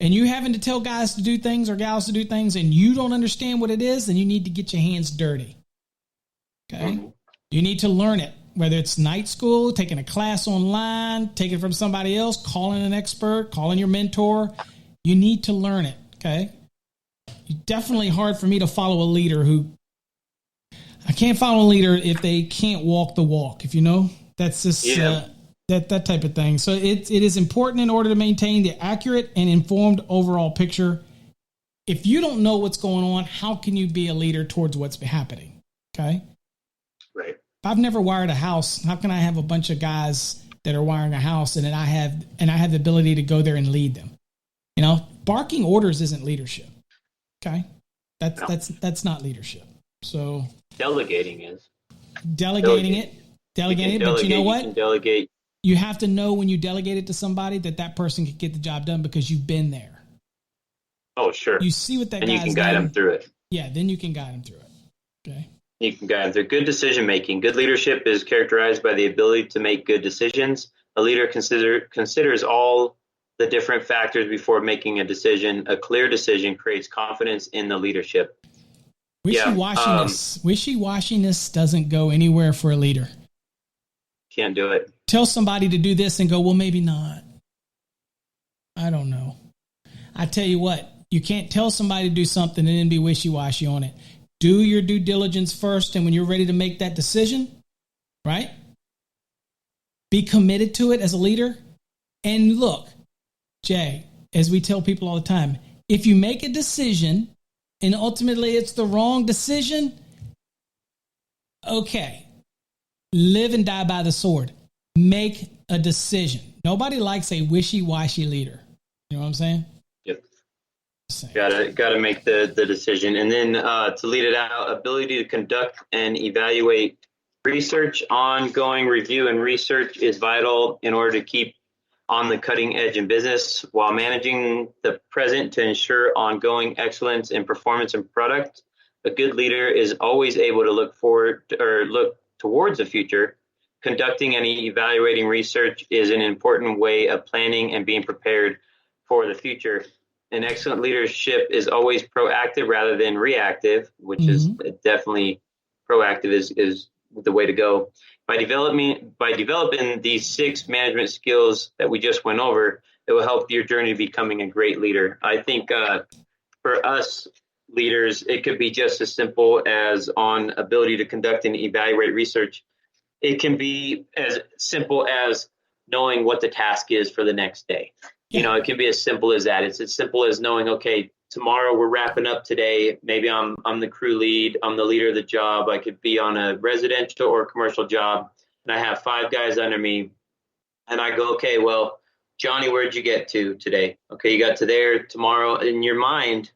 and you having to tell guys to do things or gals to do things and you don't understand what it is, then you need to get your hands dirty. Okay? Mm-hmm. You need to learn it, whether it's night school, taking a class online, taking it from somebody else, calling an expert, calling your mentor. You need to learn it. Okay? It's definitely hard for me to follow a leader I can't follow a leader if they can't walk the walk, that's just that type of thing. So it is important in order to maintain the accurate and informed overall picture. If you don't know what's going on, how can you be a leader towards what's happening? Okay. Right. If I've never wired a house, how can I have a bunch of guys that are wiring a house and then I have the ability to go there and lead them? Barking orders isn't leadership. Okay. That's not leadership. So delegating is. Delegating it, but you know what? You can delegate. You have to know when you delegate it to somebody that person can get the job done because you've been there. Oh, sure. You see what that guy's and you can guide them through it. Yeah, then you can guide them through it. Okay. You can guide them through good decision making. Good leadership is characterized by the ability to make good decisions. A leader considers all the different factors before making a decision. A clear decision creates confidence in the leadership. Wishy-washiness doesn't go anywhere for a leader. Can't do it. Tell somebody to do this and go, well, maybe not. I don't know. I tell you what, you can't tell somebody to do something and then be wishy-washy on it. Do your due diligence first, and when you're ready to make that decision, right? Be committed to it as a leader. And look, Jay, as we tell people all the time, if you make a decision and ultimately it's the wrong decision, okay, live and die by the sword. Make a decision. Nobody likes a wishy-washy leader. You know what I'm saying? Yep. Got to make the decision. And then to lead it out, ability to conduct and evaluate research. Ongoing review and research is vital in order to keep on the cutting edge in business while managing the present to ensure ongoing excellence in performance and product. A good leader is always able to look towards the future. Conducting and evaluating research is an important way of planning and being prepared for the future. An excellent leadership is always proactive rather than reactive, which is definitely proactive is the way to go. By developing these 6 management skills that we just went over, it will help your journey to becoming a great leader. I think for us leaders, it could be just as simple as on ability to conduct and evaluate research. It can be as simple as knowing what the task is for the next day. You know, it can be as simple as that. It's as simple as knowing, okay, tomorrow we're wrapping up today. Maybe I'm the crew lead. I'm the leader of the job. I could be on a residential or commercial job, and I have 5 guys under me. And I go, okay, well, Johnny, where'd you get to today? Okay, you got to there. Tomorrow. In your mind,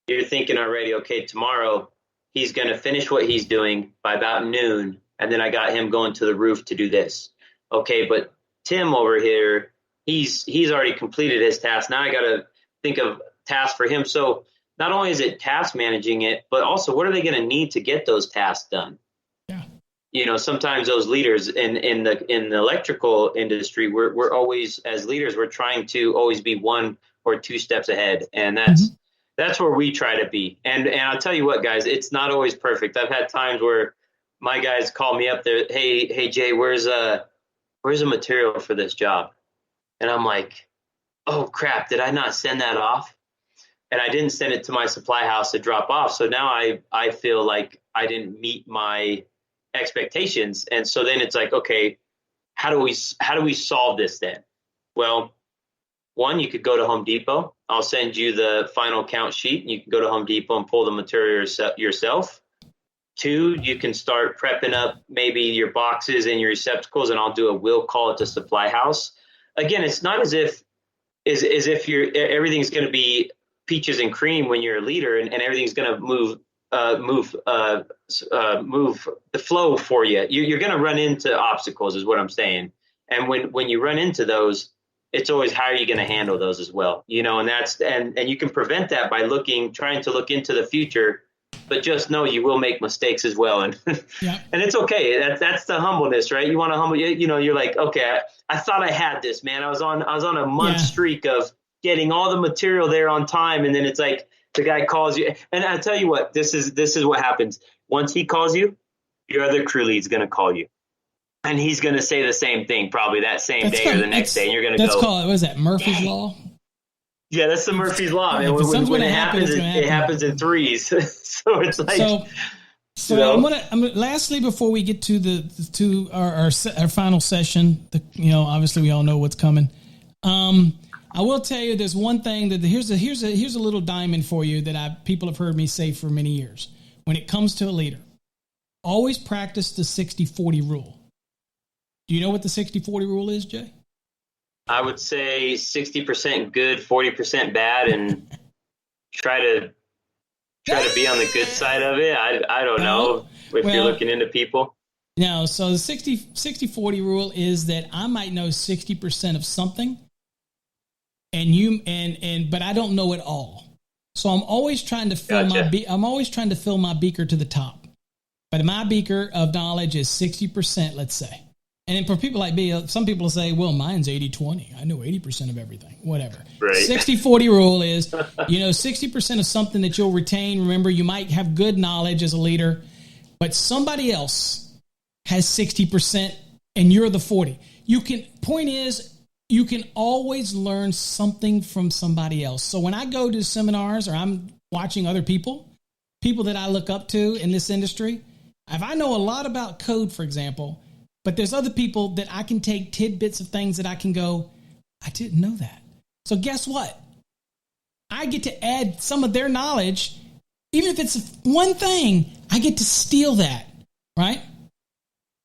you're thinking already, okay, tomorrow he's going to finish what he's doing by about noon, and then I got him going to the roof to do this. Okay, but Tim over here, he's already completed his task. Now I got to think of tasks for him. So not only is it task managing it, but also what are they going to need to get those tasks done? Yeah. You know, sometimes those leaders in the electrical industry, we're always, as leaders, we're trying to always be 1 or 2 steps ahead, and that's where we try to be. And I'll tell you what, guys, it's not always perfect. I've had times where my guys call me up there, hey Jay, where's the material for this job? And I'm like, oh crap, did I not send that off? And I didn't send it to my supply house to drop off. So now I feel like I didn't meet my expectations. And so then it's like, okay, how do we solve this then? Well, 1, you could go to Home Depot. I'll send you the final count sheet, and you can go to Home Depot and pull the material yourself. 2, you can start prepping up maybe your boxes and your receptacles, and I'll do a will call at the supply house. Again, it's not as if everything's going to be peaches and cream when you're a leader, and everything's going to move the flow for you. You're going to run into obstacles, is what I'm saying. And when you run into those, it's always how are you going to handle those as well, you know, and you can prevent that by trying to look into the future, but just know you will make mistakes as well. And, yeah. And it's okay. That's the humbleness, right? You want to humble, you know, you're like, okay, I thought I had this, man. I was on a month streak of getting all the material there on time. And then it's like, the guy calls you. And I tell you what, this is what happens. Once he calls you, your other crew lead's going to call you. And he's going to say the same thing probably that same day or the next day. And you're going to go. Let's call it, what is that, Murphy's Law? Yeah, that's the Murphy's Law. Yeah, when it happens, it happens in threes. So it's like. So you know? I'm gonna lastly, before we get to our final session, obviously we all know what's coming. I will tell you, there's one thing that here's a little diamond for you that people have heard me say for many years. When it comes to a leader, always practice the 60-40 rule. Do you know what the 60-40 rule is, Jay? I would say 60% good, 40% bad, and try to be on the good side of it. I don't know if you're looking into people. No, so the 60-40 rule is that I might know 60% of something, but I don't know it all. So I'm always trying to fill my beaker to the top. But my beaker of knowledge is 60%, let's say. And then for people like me, some people say, well, mine's 80-20. I know 80% of everything, whatever. Right. 60-40 rule is, 60% of something that you'll retain. Remember, you might have good knowledge as a leader, but somebody else has 60% and you're the 40. Point is, you can always learn something from somebody else. So when I go to seminars or I'm watching other people that I look up to in this industry, if I know a lot about code, for example, but there's other people that I can take tidbits of things that I can go, I didn't know that. So guess what? I get to add some of their knowledge. Even if it's one thing, I get to steal that, right?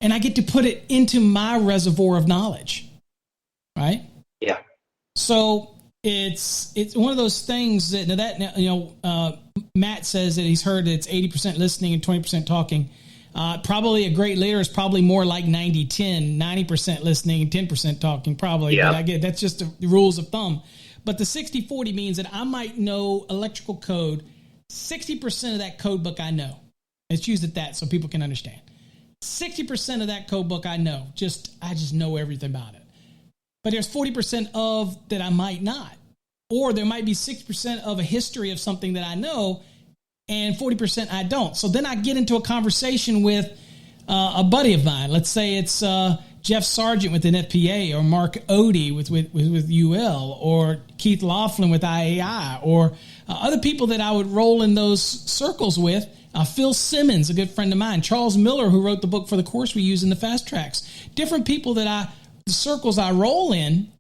And I get to put it into my reservoir of knowledge, right? Yeah. So it's one of those things that Matt says that he's heard that it's 80% listening and 20% talking. Probably a great leader is probably more like 90-10, 90% listening and 10% talking, probably. Yeah. But that's just the rules of thumb. But the 60-40 means that I might know electrical code. 60% of that code book I know. Let's use it that so people can understand. 60% of that code book I know. I just know everything about it. But there's 40% of that I might not. Or there might be 60% of a history of something that I know, and 40% I don't. So then I get into a conversation with a buddy of mine. Let's say it's Jeff Sargent with an FPA, or Mark Odie with UL, or Keith Laughlin with IAI, or other people that I would roll in those circles with. Phil Simmons, a good friend of mine. Charles Miller, who wrote the book for the course we use in the Fast Tracks. Different people that I the circles I roll in,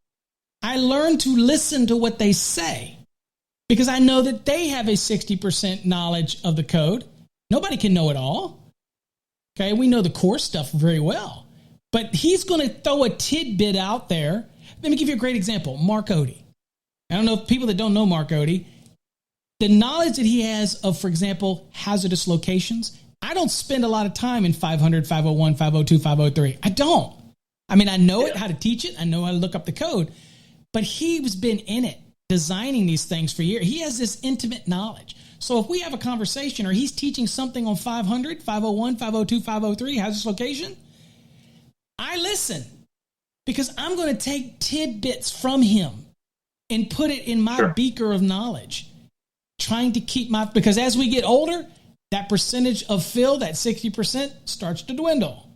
I learn to listen to what they say because I know that they have a 60% knowledge of the code. Nobody can know it all. Okay, we know the core stuff very well. But he's going to throw a tidbit out there. Let me give you a great example. Mark Odie. I don't know if people that don't know Mark Odie, the knowledge that he has of, for example, hazardous locations, I don't spend a lot of time in 500, 501, 502, 503. I don't. I mean, I know it, how to teach it. I know how to look up the code. But he's been in it, designing these things for years. He has this intimate knowledge. So if we have a conversation or he's teaching something on 500, 501, 502, 503, hazardous location, I listen because I'm going to take tidbits from him and put it in my beaker of knowledge, trying to keep because as we get older, that percentage of fill, that 60%, starts to dwindle.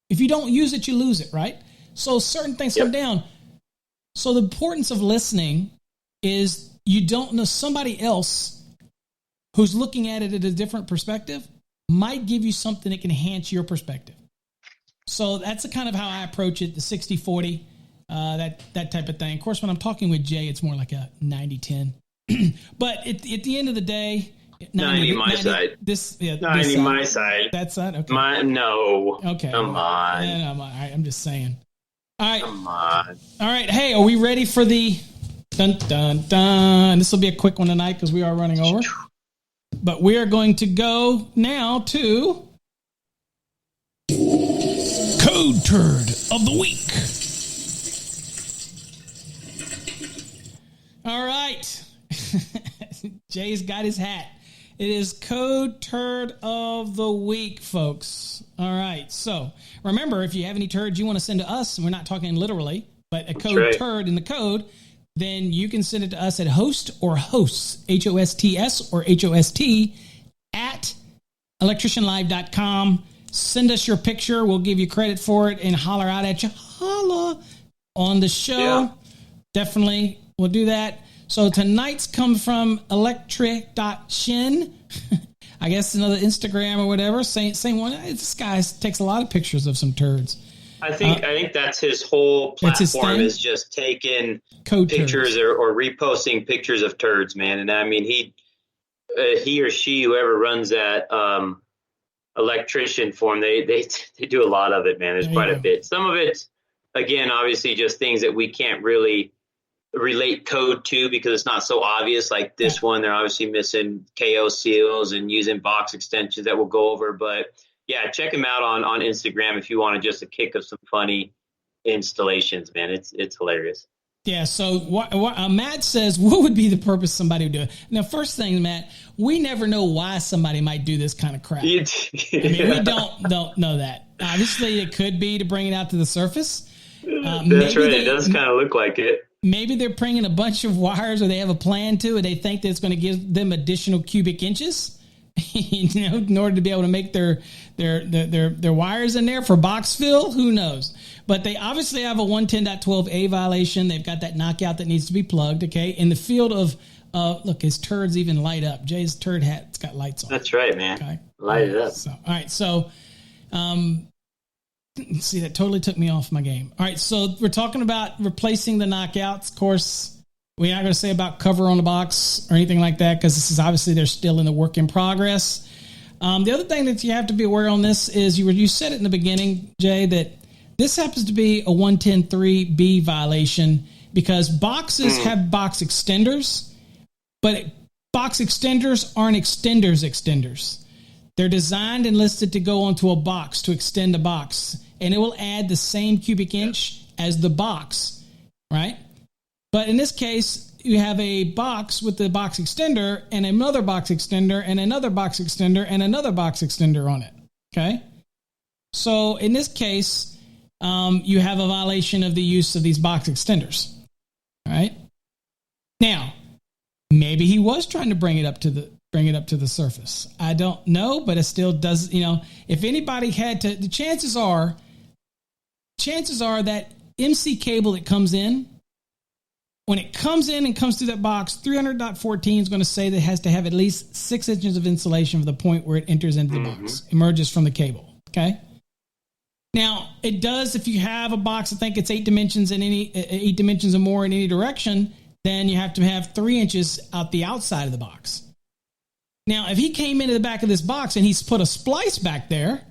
If you don't use it, you lose it, right? So certain things come down. So the importance of listening is you don't know somebody else who's looking at it at a different perspective might give you something that can enhance your perspective. So that's the kind of how I approach it, the 60-40, that type of thing. Of course, when I'm talking with Jay, it's more like a 90-10. But at the end of the day, 90 my side. 90 my side. That's that? Okay. No. Okay. Come on. Yeah, I'm just saying. All right. Come on. All right. Hey, are we ready for the dun dun dun? This will be a quick one tonight because we are running over. But we are going to go now to Code Turd of the Week. All right. Jay's got his hat. It is Code Turd of the Week, folks. All right. So remember, if you have any turds you want to send to us, and we're not talking literally, but a code turd in the code, then you can send it to us at hosts, HOSTS or HOST at electricianlive.com. Send us your picture. We'll give you credit for it and holler out at you. Holla on the show. Yeah. Definitely. We'll do that. So tonight's come from electric.shin. I guess another Instagram or whatever. Same one. This guy takes a lot of pictures of some turds. I think that's his whole platform is just taking code pictures or reposting pictures of turds, man. And I mean, he or she, whoever runs that Electrician form, they do a lot of it, man. There's quite a bit. Some of it's, again, obviously just things that we can't really relate code to because it's not so obvious. Like this one, they're obviously missing KO seals and using box extensions that we'll go over. But yeah, check him out on Instagram if you want just a kick of some funny installations, man. It's hilarious. Yeah, so Matt says, what would be the purpose somebody would do it? Now, first thing, Matt, we never know why somebody might do this kind of crap. I mean, we don't know that. Obviously, it could be to bring it out to the surface. That's right. It does kind of look like it. Maybe they're bringing a bunch of wires or they have a plan to, and they think that it's going to give them additional cubic inches, in order to be able to make their wires in there for box fill. Who knows? But they obviously have a 110.12a violation. They've got that knockout that needs to be plugged. Okay, in the field of look, his turds even light up. Jay's turd hat's got lights on. That's right, man. Okay? Light it up. So, all right, so see, that totally took me off my game. All right, so we're talking about replacing the knockouts. Of course, we're not going to say about cover on the box or anything like that because this is obviously they're still in the work in progress. The other thing that you have to be aware on this is you said it in the beginning, Jay, that this happens to be a 110.3b violation because boxes have box extenders, but box extenders aren't extenders. They're designed and listed to go onto a box to extend a box, and it will add the same cubic inch as the box, right? But in this case, you have a box with the box extender and another box extender and another box extender and another box extender on it, okay? So in this case, you have a violation of the use of these box extenders, all right? Now, maybe he was trying to bring it up to the surface. I don't know, but it still does, if anybody had to, the chances are that MC cable that comes in, when it comes in and comes through that box, 300.14 is going to say that it has to have at least 6 inches of insulation from the point where it enters into the box, emerges from the cable, okay? Now, it does, if you have a box, I think it's 8 dimensions or more in any direction, then you have to have 3 inches out the outside of the box. Now, if he came into the back of this box and he's put a splice back there,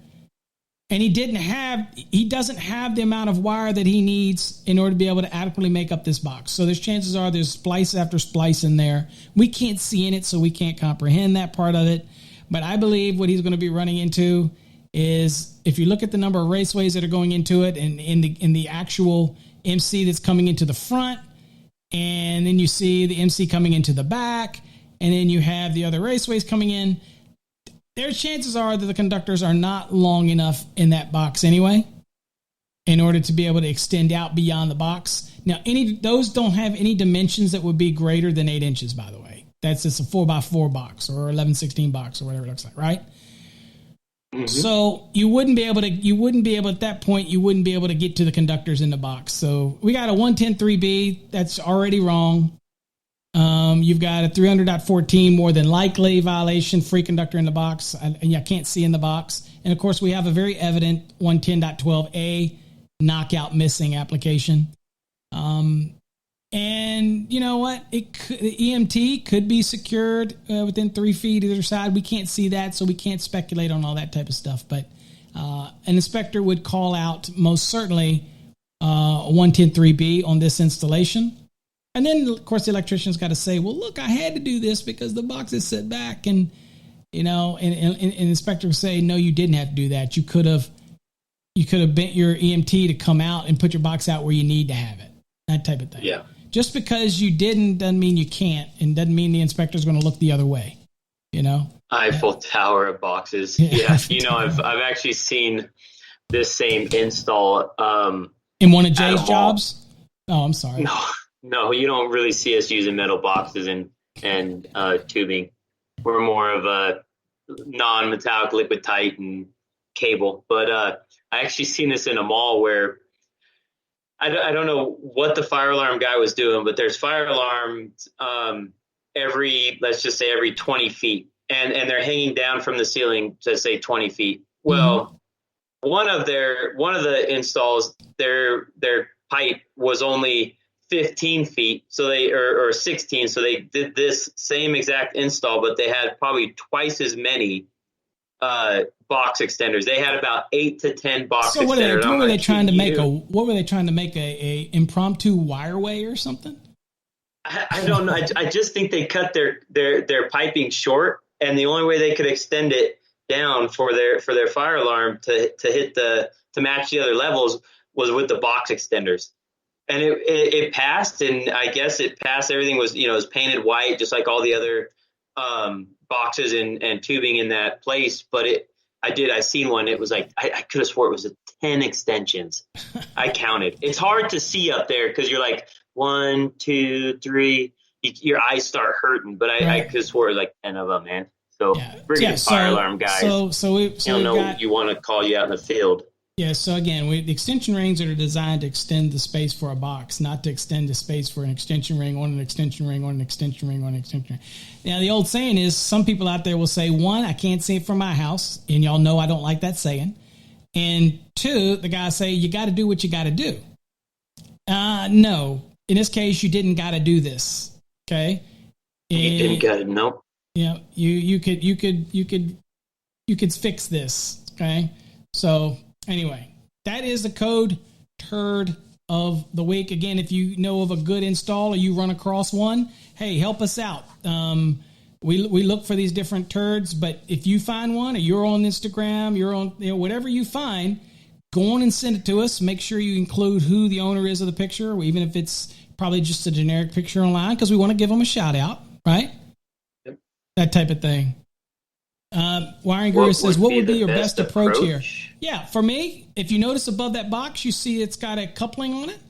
and he doesn't have the amount of wire that he needs in order to be able to adequately make up this box. So there's chances are there's splice after splice in there. We can't see in it, so we can't comprehend that part of it. But I believe what he's going to be running into is, if you look at the number of raceways that are going into it, and in the actual MC that's coming into the front, and then you see the MC coming into the back, and then you have the other raceways coming in, there's chances are that the conductors are not long enough in that box anyway, in order to be able to extend out beyond the box. Now, those don't have any dimensions that would be greater than 8 inches, by the way. That's just a 4x4 box or 11/16 box or whatever it looks like, right? Mm-hmm. So you wouldn't be able at that point, you wouldn't be able to get to the conductors in the box. So we got a 110.3b. That's already wrong. You've got a 300.14 more than likely violation, free conductor in the box, and you can't see in the box. And of course, we have a very evident 110.12a knockout missing application. And you know what? The EMT could be secured within 3 feet either side. We can't see that, so we can't speculate on all that type of stuff. But an inspector would call out most certainly a 110.3b on this installation. And then, of course, the electrician's got to say, well, look, I had to do this because the box is set back. And, and the inspector would say, no, you didn't have to do that. You could have bent your EMT to come out and put your box out where you need to have it. That type of thing. Yeah. Just because you didn't doesn't mean you can't, and doesn't mean the inspector's going to look the other way, Eiffel Tower of boxes. Yeah. I've actually seen this same install. In one of Jay's jobs? Oh, I'm sorry. No, you don't really see us using metal boxes and tubing. We're more of a non-metallic liquid tight and cable. But I actually seen this in a mall where I don't know what the fire alarm guy was doing, but there's fire alarms every 20 feet. And they're hanging down from the ceiling to say 20 feet. Well, one of the installs, their pipe was only 15 feet, so or 16, so they did this same exact install, but they had probably twice as many box extenders. They had about 8 to 10 box extenders. What were they trying to make a impromptu wireway or something? I don't know. I just think they cut their piping short, and the only way they could extend it down for their fire alarm to match the other levels was with the box extenders. And it passed, and I guess it passed. Everything was, it was painted white, just like all the other boxes and tubing in that place. But I seen one. It was like, I could have swore it was 10 extensions. I counted. It's hard to see up there because you're like 1, 2, 3. Your eyes start hurting. But I could have swore it was like 10 of them, man. So fire alarm guys. You want to call you out in the field. Yeah, so again, the extension rings are designed to extend the space for a box, not to extend the space for an extension ring on an extension ring on an extension ring on an extension ring. Now, the old saying is, some people out there will say, 1, I can't see it from my house, and y'all know I don't like that saying. And 2, the guys say, you got to do what you got to do. No, in this case, you didn't got to do this. Okay, you didn't got to know. Yeah, you could fix this. Okay, so. Anyway, that is the code turd of the week. Again, if you know of a good install or you run across one, hey, help us out. We look for these different turds, but if you find one or you're on Instagram, you're on whatever you find, go on and send it to us. Make sure you include who the owner is of the picture, even if it's probably just a generic picture online, because we want to give them a shout out, right? Yep. That type of thing. Wiring Guru says, what would be your best approach here? Yeah, for me, if you notice above that box, you see it's got a coupling on it,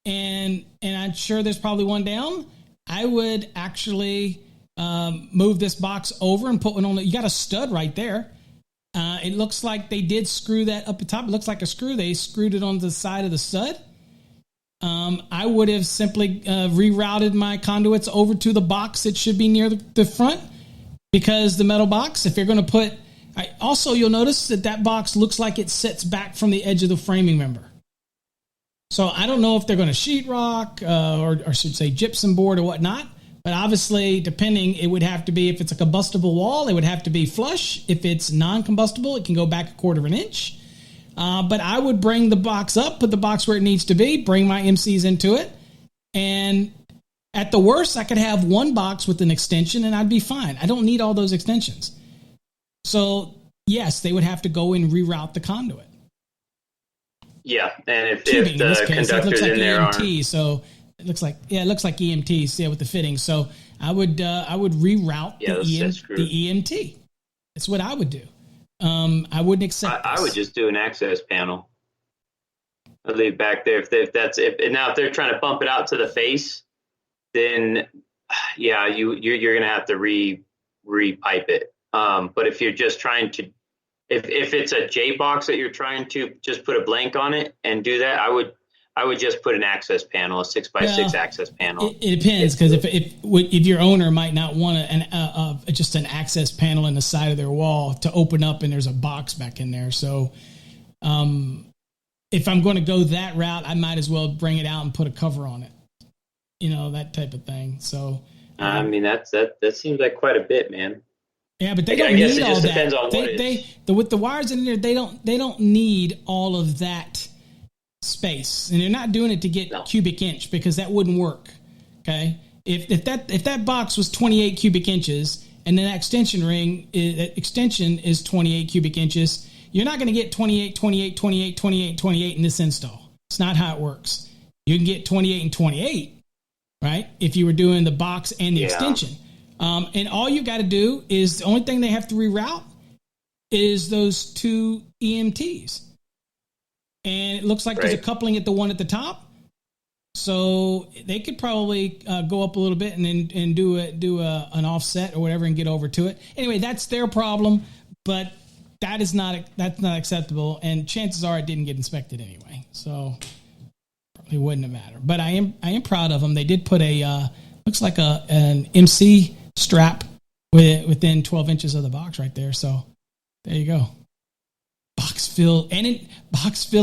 and I'm sure there's probably one down. I would actually move this box over and put one on. You got a stud right there. It looks like they did screw that up the top. It looks like a screw. They screwed it on the side of the stud. I would have simply rerouted my conduits over to the box that should be near the front. Because the metal box, if you're going to put Also, you'll notice that box looks like it sits back from the edge of the framing member. So I don't know if they're going to sheetrock or I should say gypsum board or whatnot. But obviously, depending, it would have to be, if it's a combustible wall, it would have to be flush. If it's non-combustible, it can go back 1/4 inch. But I would bring the box up, put the box where it needs to be, bring my MCs into it. And at the worst, I could have one box with an extension and I'd be fine. I don't need all those extensions. So, yes, they would have to go and reroute the conduit. Yeah, and if the conductors in there EMT, so it looks like EMTs, with the fittings. So I would reroute the EMT. That's what I would do. I wouldn't accept. I would just do an access panel. I'd leave back there. If they're trying to bump it out to the face, then you're gonna have to repipe it. But if you're just trying to, if it's a J box that you're trying to just put a blank on it and do that, I would just put an access panel, a 6x6 access panel. It depends, because if your owner might not want just an access panel in the side of their wall to open up and there's a box back in there. So if I'm going to go that route, I might as well bring it out and put a cover on it. That type of thing. So I mean, that seems like quite a bit, man. Yeah, but they don't need all that. Depends on with the wires in there, they don't need all of that space, and they're not doing it to get cubic inch, because that wouldn't work. Okay, if that box was 28 cubic inches and then that extension is 28 cubic inches, you're not going to get 28, 28, 28, 28, 28 in this install. It's not how it works. You can get 28 and 28, right? If you were doing the box and the extension. And all you got to do is, the only thing they have to reroute is those two EMTs. And it looks like there's a coupling at the one at the top. So they could probably go up a little bit and then do an offset or whatever and get over to it. Anyway, that's their problem, but that's not acceptable. And chances are it didn't get inspected anyway. So probably wouldn't have mattered. But I am proud of them. They did put looks like an MC strap within 12 inches of the box right there. So there you go. Box fill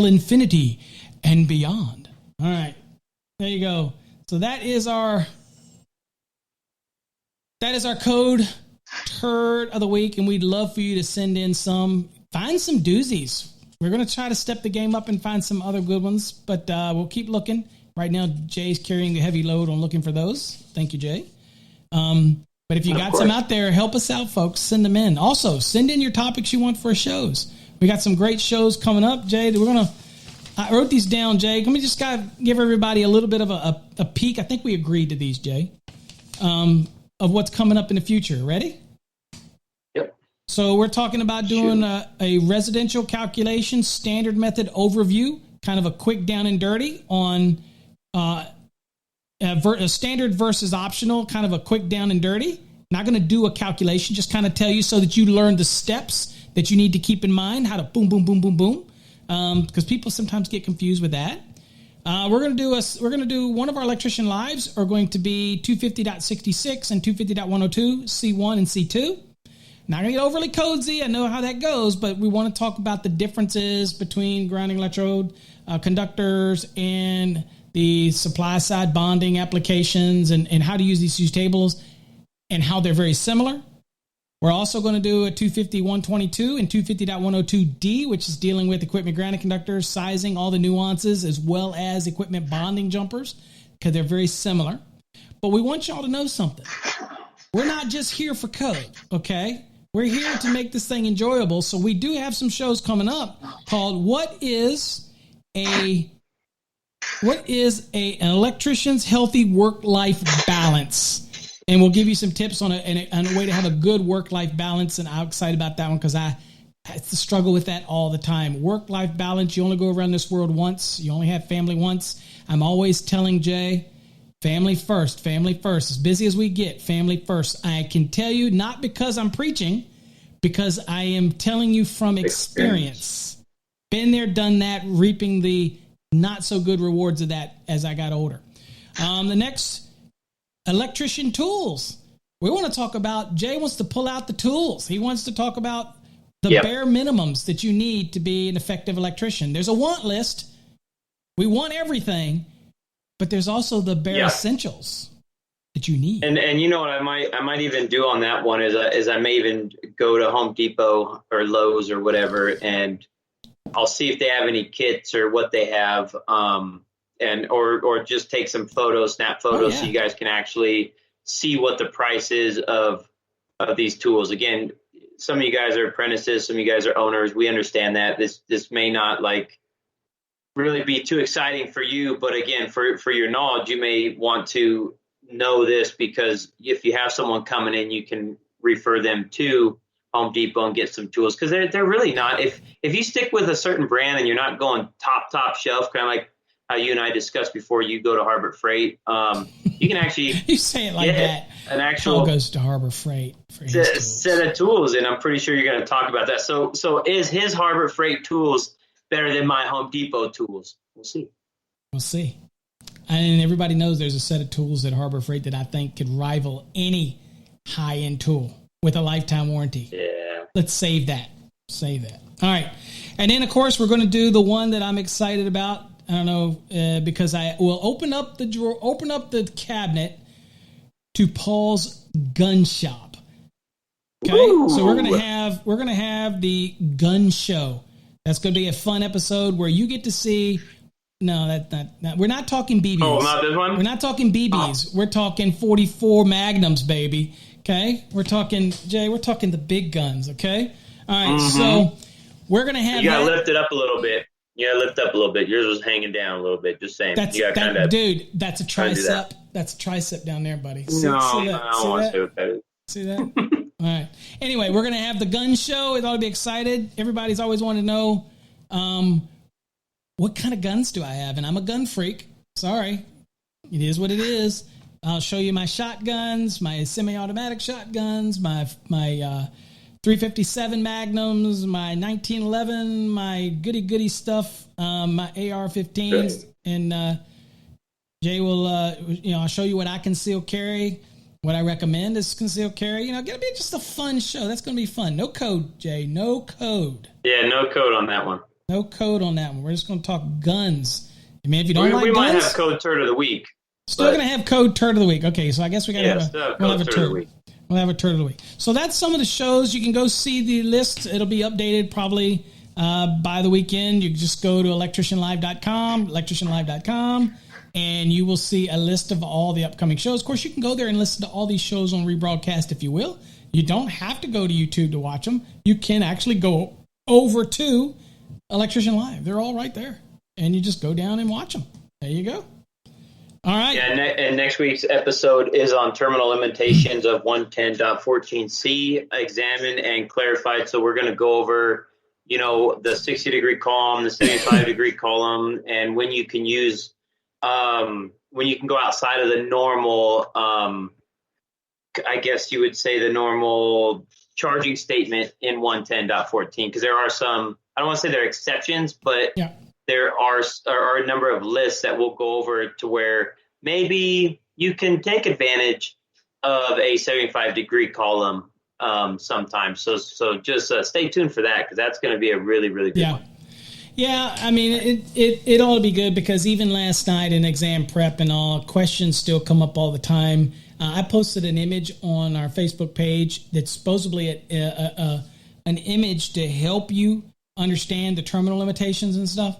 infinity and beyond. All right, there you go. So that is our code turd of the week, and we'd love for you to send in find some doozies. We're going to try to step the game up and find some other good ones, but we'll keep looking. Right now, Jay's carrying the heavy load on looking for those. Thank you, Jay. But if you got some out there, help us out, folks. Send them in. Also, send in your topics you want for shows. We got some great shows coming up, Jay. I wrote these down, Jay. Let me just give everybody a little bit of a peek. I think we agreed to these, Jay, of what's coming up in the future. Ready? Yep. So we're talking about doing a residential calculation standard method overview, kind of a quick down and dirty on a standard versus optional, kind of a quick down and dirty. Not going to do a calculation, just kind of tell you so that you learn the steps that you need to keep in mind, how to boom, boom, boom, boom, boom. Because people sometimes get confused with that. We're going to do one of our electrician lives are going to be 250.66 and 250.102, C1 and C2. Not going to get overly cozy. I know how that goes, but we want to talk about the differences between grounding electrode conductors and the supply side bonding applications and how to use these two tables and how they're very similar. We're also going to do a 250.122 and 250.102D, which is dealing with equipment grounding conductors, sizing, all the nuances, as well as equipment bonding jumpers, because they're very similar. But we want y'all to know something. We're not just here for code, okay? We're here to make this thing enjoyable. So we do have some shows coming up called What is an electrician's healthy work-life balance? And we'll give you some tips on a way to have a good work-life balance. And I'm excited about that one because I have to struggle with that all the time. Work-life balance, you only go around this world once. You only have family once. I'm always telling Jay, family first, family first. As busy as we get, family first. I can tell you, not because I'm preaching, because I am telling you from experience. Been there, done that, reaping the not so good rewards of that as I got older. The next, electrician tools. We want to talk about, Jay wants to pull out the tools. He wants to talk about the bare minimums that you need to be an effective electrician. There's a want list. We want everything, but there's also the bare essentials that you need. And you know what I might even do on that one is I may even go to Home Depot or Lowe's or whatever, and I'll see if they have any kits or what they have, or just take some photos, snap photos, so you guys can actually see what the price is of these tools. Again, some of you guys are apprentices, some of you guys are owners. We understand that this may not like really be too exciting for you, but again, for your knowledge, you may want to know this, because if you have someone coming in, you can refer them to Home Depot and get some tools, because they're really not. If you stick with a certain brand and you're not going top shelf, kind of like how you and I discussed before, you go to Harbor Freight. You can actually you say it like that. An actual Paul goes to Harbor Freight for set of tools, and I'm pretty sure you're going to talk about that. So is his Harbor Freight tools better than my Home Depot tools? We'll see. We'll see. And everybody knows there's a set of tools at Harbor Freight that I think could rival any high-end tool with a lifetime warranty. Yeah. Let's save that. Save that. All right. And then, of course, we're going to do the one that I'm excited about. I don't know, because I will open up the drawer, open up the cabinet to Paul's gun shop. Okay, Ooh. So we're gonna have the gun show. That's gonna be a fun episode where you get to see. No, that we're not talking BBs. Oh, not this one. We're not talking BBs. We're talking 44 Magnums, baby. Okay, we're talking Jay. We're talking the big guns. Okay, all right. So we're gonna have. You gotta lift it up a little bit. You gotta lift up a little bit. Yours was hanging down a little bit. Just saying. That's dude. That's a tricep. That's a tricep down there, buddy. See, no, see that? I don't want to say what that is. See that? All right. Anyway, we're gonna have the gun show. It ought to be excited. Everybody's always wanted to know, what kind of guns do I have? And I'm a gun freak. Sorry, it is what it is. I'll show you my shotguns, my semi-automatic shotguns, my 357 Magnums, my 1911, my goody stuff, my AR-15s, and Jay will, I'll show you what I conceal carry, what I recommend is conceal carry. It's gonna be just a fun show. That's gonna be fun. No code, Jay. No code. Yeah, no code on that one. No code on that one. We're just gonna talk guns. I mean, if you don't like we guns, might have code turd of the week. Still gonna have code turd of the week. Okay, so I guess we gotta have a turd of the week. We'll have a turd of the week. So that's some of the shows. You can go see the list. It'll be updated probably by the weekend. You can just go to electricianlive.com, and you will see a list of all the upcoming shows. Of course, you can go there and listen to all these shows on rebroadcast if you will. You don't have to go to YouTube to watch them. You can actually go over to Electrician Live. They're all right there. And you just go down and watch them. There you go. All right. Yeah, and next week's episode is on terminal limitations of 110.14c, examined and clarified. So we're going to go over, the 60-degrey column, the 75-degree column, and when you can use, when you can go outside of the normal, I guess you would say the normal charging statement in 110.14, because there are some, I don't want to say they're exceptions, but there are a number of lists that we'll go over to where maybe you can take advantage of a 75-degree column sometimes. So just stay tuned for that, because that's going to be a really, really good one. Yeah, I mean, it ought to be good, because even last night in exam prep and all, questions still come up all the time. I posted an image on our Facebook page that's supposedly an image to help you understand the terminal limitations and stuff,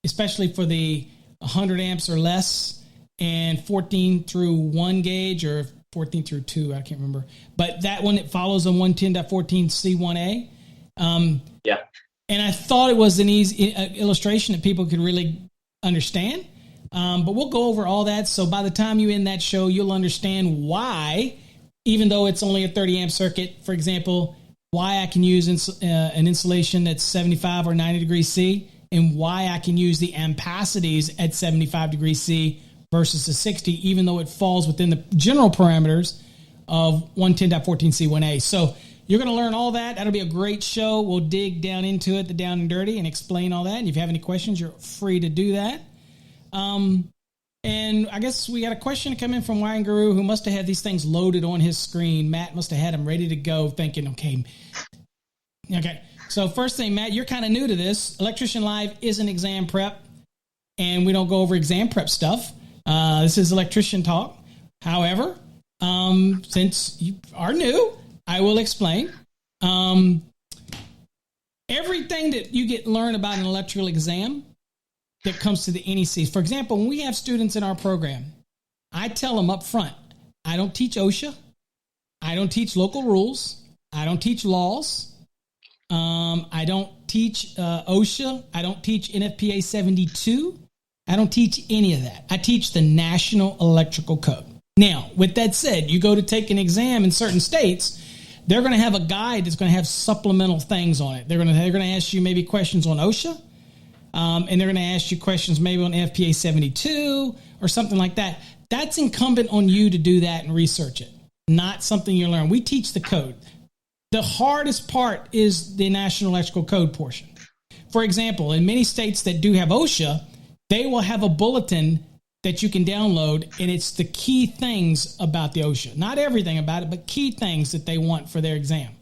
especially for the 100 amps or less and 14 through 1 gauge or 14 through 2, I can't remember. But that one, it follows on 110.14C1A. And I thought it was an easy illustration that people could really understand. But we'll go over all that. So by the time you end that show, you'll understand why, even though it's only a 30 amp circuit, for example, why I can use an insulation that's 75 or 90 degrees C, and why I can use the ampacities at 75 degrees C versus the 60, even though it falls within the general parameters of 110.14C1A. So you're going to learn all that. That'll be a great show. We'll dig down into it, the down and dirty, and explain all that. And if you have any questions, you're free to do that. And I guess we got a question come in from Wiring Guru, who must have had these things loaded on his screen. Matt must have had them ready to go, thinking, okay, Okay. So first thing, Matt, you're kind of new to this. Electrician Live is an exam prep, and we don't go over exam prep stuff. This is Electrician Talk. However, since you are new, I will explain. Everything that you learn about an electrical exam that comes to the NEC. For example, when we have students in our program, I tell them up front, I don't teach OSHA. I don't teach local rules. I don't teach laws. I don't teach OSHA. I don't teach NFPA 72. I don't teach any of that. I teach the National Electrical Code. Now, with that said, you go to take an exam in certain states, they're going to have a guide that's going to have supplemental things on it. They're going to ask you maybe questions on OSHA, and they're going to ask you questions maybe on NFPA 72 or something like that. That's incumbent on you to do that and research it, not something you learn. We teach the code. The hardest part is the National Electrical Code portion. For example, in many states that do have OSHA, they will have a bulletin that you can download, and it's the key things about the OSHA. Not everything about it, but key things that they want for their exam.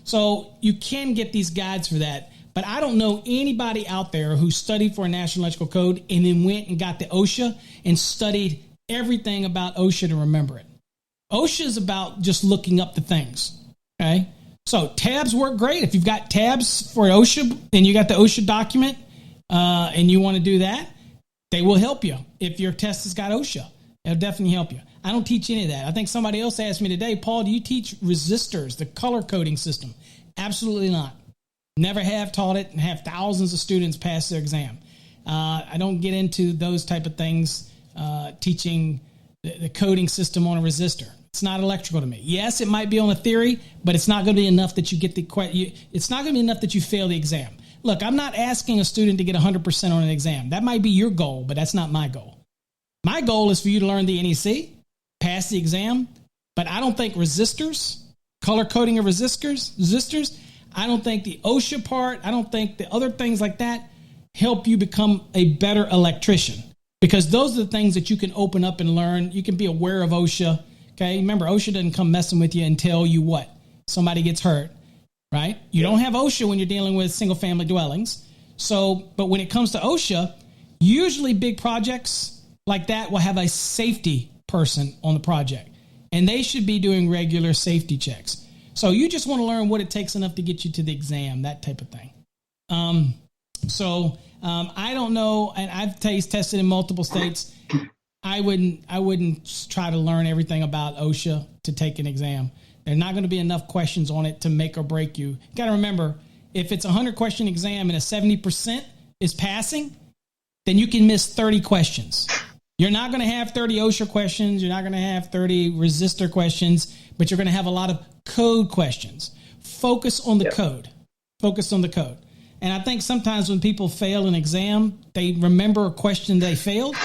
So you can get these guides for that, but I don't know anybody out there who studied for a National Electrical Code and then went and got the OSHA and studied everything about OSHA to remember it. OSHA is about just looking up the things, okay? So tabs work great. If you've got tabs for OSHA and you got the OSHA document and you want to do that, they will help you. If your test has got OSHA, it'll definitely help you. I don't teach any of that. I think somebody else asked me today, Paul, do you teach resistors, the color coding system? Absolutely not. Never have taught it and have thousands of students pass their exam. I don't get into those type of things, teaching the coding system on a resistor. It's not electrical to me. Yes, it might be on a theory, but it's not going to be enough that you get it's not going to be enough that you fail the exam. Look, I'm not asking a student to get 100% on an exam. That might be your goal, but that's not my goal. My goal is for you to learn the NEC, pass the exam, but I don't think resistors, color coding of resistors, I don't think the OSHA part, I don't think the other things like that help you become a better electrician, because those are the things that you can open up and learn. You can be aware of OSHA. Okay, remember, OSHA doesn't come messing with you until you what? Somebody gets hurt, right? You don't have OSHA when you're dealing with single-family dwellings. So, but when it comes to OSHA, usually big projects like that will have a safety person on the project, and they should be doing regular safety checks. So you just want to learn what it takes enough to get you to the exam, that type of thing. I don't know, and I've tested in multiple states. I wouldn't try to learn everything about OSHA to take an exam. There's not going to be enough questions on it to make or break you. You got to remember, if it's a 100-question exam and a 70% is passing, then you can miss 30 questions. You're not going to have 30 OSHA questions. You're not going to have 30 resistor questions, but you're going to have a lot of code questions. Focus on the code. Focus on the code. And I think sometimes when people fail an exam, they remember a question they failed,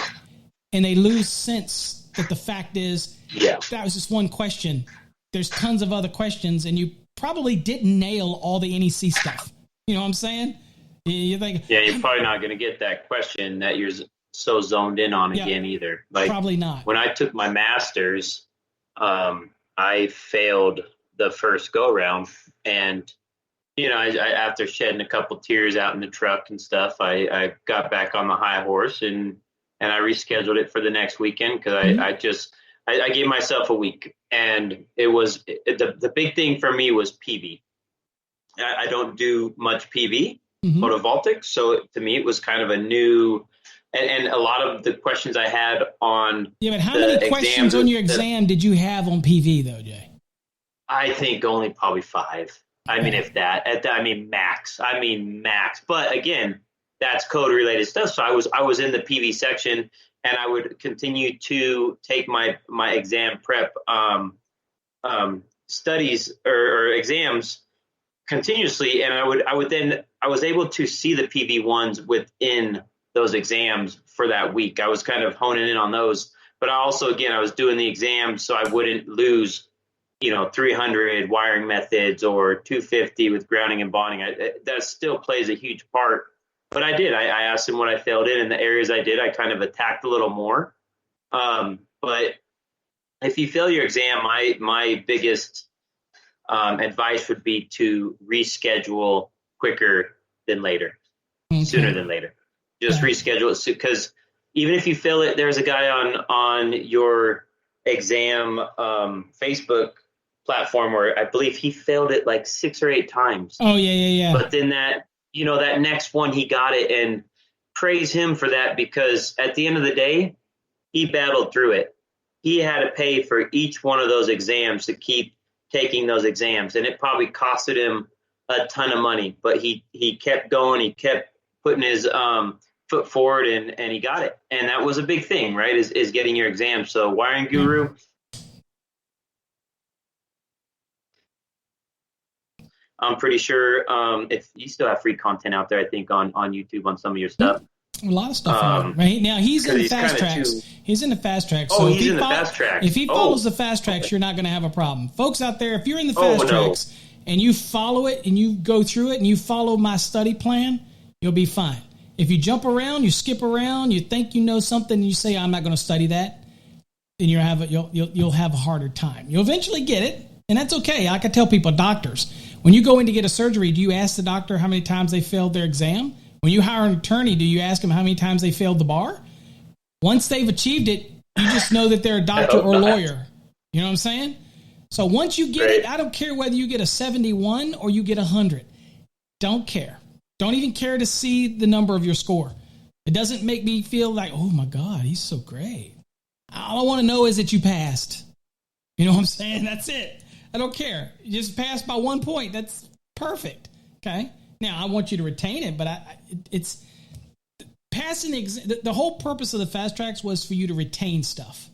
and they lose sense that the fact is that was just one question. There's tons of other questions, and you probably didn't nail all the NEC stuff. You know what I'm saying? You think, you're probably not going to get that question that you're so zoned in on again either. Like, probably not. When I took my master's, I failed the first go round, and I after shedding a couple tears out in the truck and stuff, I got back on the high horse and I rescheduled it for the next weekend because I gave myself a week, and it was the big thing for me was PV. I don't do much PV, photovoltaic, so to me it was kind of a new. And a lot of the questions I had on but how many questions on your exam did you have on PV though, Jay? I think only probably 5. I mean, if that, max. But again, that's code related stuff. So I was in the PV section, and I would continue to take my exam prep studies or exams continuously, and I was able to see the PV ones within those exams for that week. I was kind of honing in on those, but I was doing the exam so I wouldn't lose 300 wiring methods or 250 with grounding and bonding. That still plays a huge part. But I did. I asked him what I failed in, and the areas I did, I kind of attacked a little more. But if you fail your exam, my biggest advice would be to reschedule quicker than later, sooner than later. Just reschedule it, because even if you fill it, there's a guy on your exam Facebook platform where I believe he failed it like 6 or 8 times. Oh yeah. But then that next one, he got it, and praise him for that, because at the end of the day, he battled through it. He had to pay for each one of those exams to keep taking those exams, and it probably costed him a ton of money, but he kept going. He kept putting his foot forward, and he got it. And that was a big thing, right? Is getting your exam. So Wiring Guru, I'm pretty sure if you still have free content out there, I think on YouTube on some of your stuff. A lot of stuff. Right now, he's in the fast tracks. He's in the fast tracks. So he's in the fast tracks. If he follows the fast tracks, you're not going to have a problem, folks out there. If you're in the fast tracks and you follow it and you go through it and you follow my study plan, you'll be fine. If you jump around, you skip around, you think you know something, and you say, "I'm not going to study that," then you'll have a harder time. You'll eventually get it, and that's okay. Like I tell people, doctors, when you go in to get a surgery, do you ask the doctor how many times they failed their exam? When you hire an attorney, do you ask them how many times they failed the bar? Once they've achieved it, you just know that they're a doctor or lawyer. You know what I'm saying? So once you get it, I don't care whether you get a 71 or you get 100. Don't care. Don't even care to see the number of your score. It doesn't make me feel like, oh my God, he's so great. All I want to know is that you passed. You know what I'm saying? That's it. I don't care. You just passed by 1 point. That's perfect. Okay. Now I want you to retain it, but it's passing the whole purpose of the fast tracks was for you to retain stuff.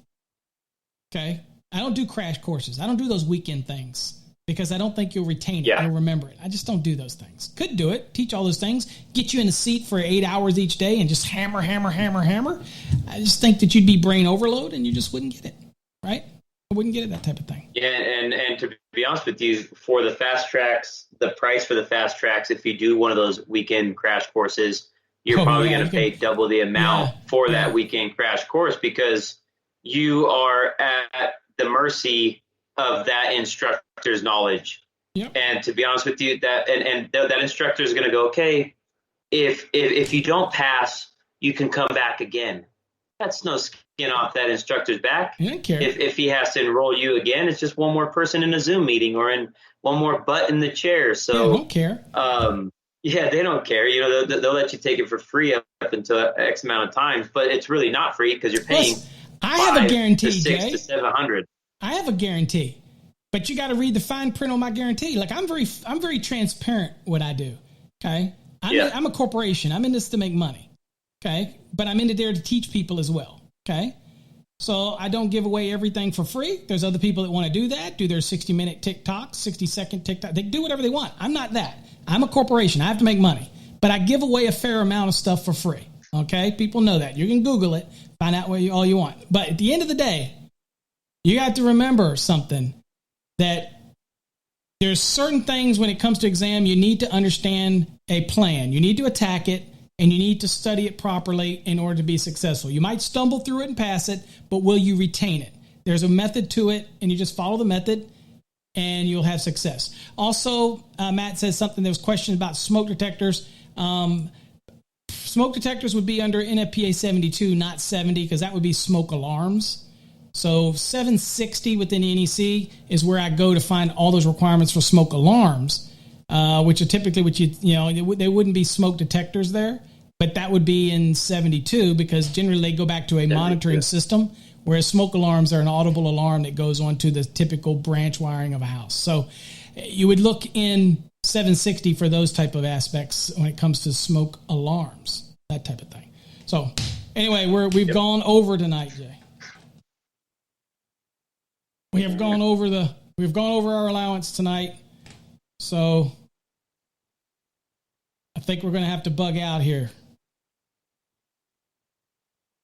Okay. I don't do crash courses. I don't do those weekend things because I don't think you'll retain it. You'll remember it. I just don't do those things. Could do it. Teach all those things. Get you in a seat for 8 hours each day and just hammer. I just think that you'd be brain overload and you just wouldn't get it. Right? I wouldn't get it, that type of thing. Yeah, and to be honest with you, for the fast tracks, the price for the fast tracks, if you do one of those weekend crash courses, you're probably going to pay double the amount for that weekend crash course, because you are at the mercy of that instructor's knowledge. Yep. And to be honest with you, that instructor is going to go, okay, if you don't pass, you can come back again. That's no skin off that instructor's back. I don't care. If he has to enroll you again, it's just one more person in a Zoom meeting or in one more butt in the chair. So I don't care. They don't care. You know, they'll let you take it for free up until X amount of times, but it's really not free because you're paying. Plus, I have a guarantee, Jay. to 700. I have a guarantee, but you got to read the fine print on my guarantee. Like I'm very transparent what I do. Okay, I'm a corporation. I'm in this to make money. Okay, but I'm in there to teach people as well. Okay, so I don't give away everything for free. There's other people that want to do that, do their 60-minute TikTok, 60-second TikTok. They do whatever they want. I'm not that. I'm a corporation. I have to make money, but I give away a fair amount of stuff for free. Okay, people know that. You can Google it, find out all you want. But at the end of the day, you have to remember something, that there's certain things when it comes to exam, you need to understand a plan. You need to attack it. And you need to study it properly in order to be successful. You might stumble through it and pass it, but will you retain it? There's a method to it, and you just follow the method, and you'll have success. Also, Matt says something. There was questions about smoke detectors. Smoke detectors would be under NFPA 72, not 70, because that would be smoke alarms. So 760 within NEC is where I go to find all those requirements for smoke alarms, which are typically they wouldn't be smoke detectors there. But that would be in 72 because generally they go back to a monitoring system, whereas smoke alarms are an audible alarm that goes onto the typical branch wiring of a house. So you would look in 760 for those type of aspects when it comes to smoke alarms, that type of thing. So anyway, we've gone over tonight, Jay. We've gone over our allowance tonight. So I think we're going to have to bug out here.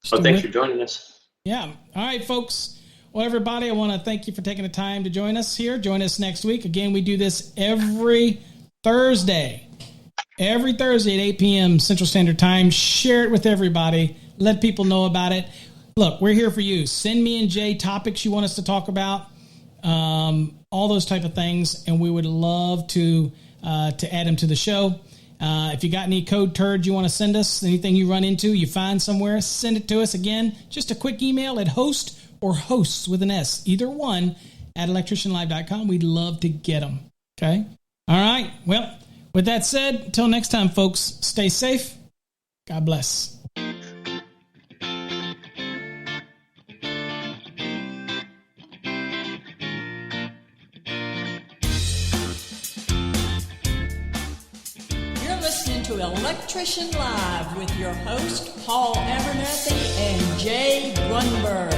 Thanks for joining us. Yeah. All right, folks. Well, everybody, I want to thank you for taking the time to join us here. Join us next week. Again, we do this every Thursday. Every Thursday at 8 p.m. Central Standard Time. Share it with everybody. Let people know about it. Look, we're here for you. Send me and Jay topics you want us to talk about. all those type of things, and we would love to add them to the show. If you got any code turds you want to send us, anything you run into, you find somewhere, send it to us. Again, just a quick email at host or hosts with an S, either one, at electricianlive.com. We'd love to get them. Okay? All right. Well, with that said, until next time, folks, stay safe. God bless. To Electrician Live with your host, Paul Abernathy and Jay Grunberg.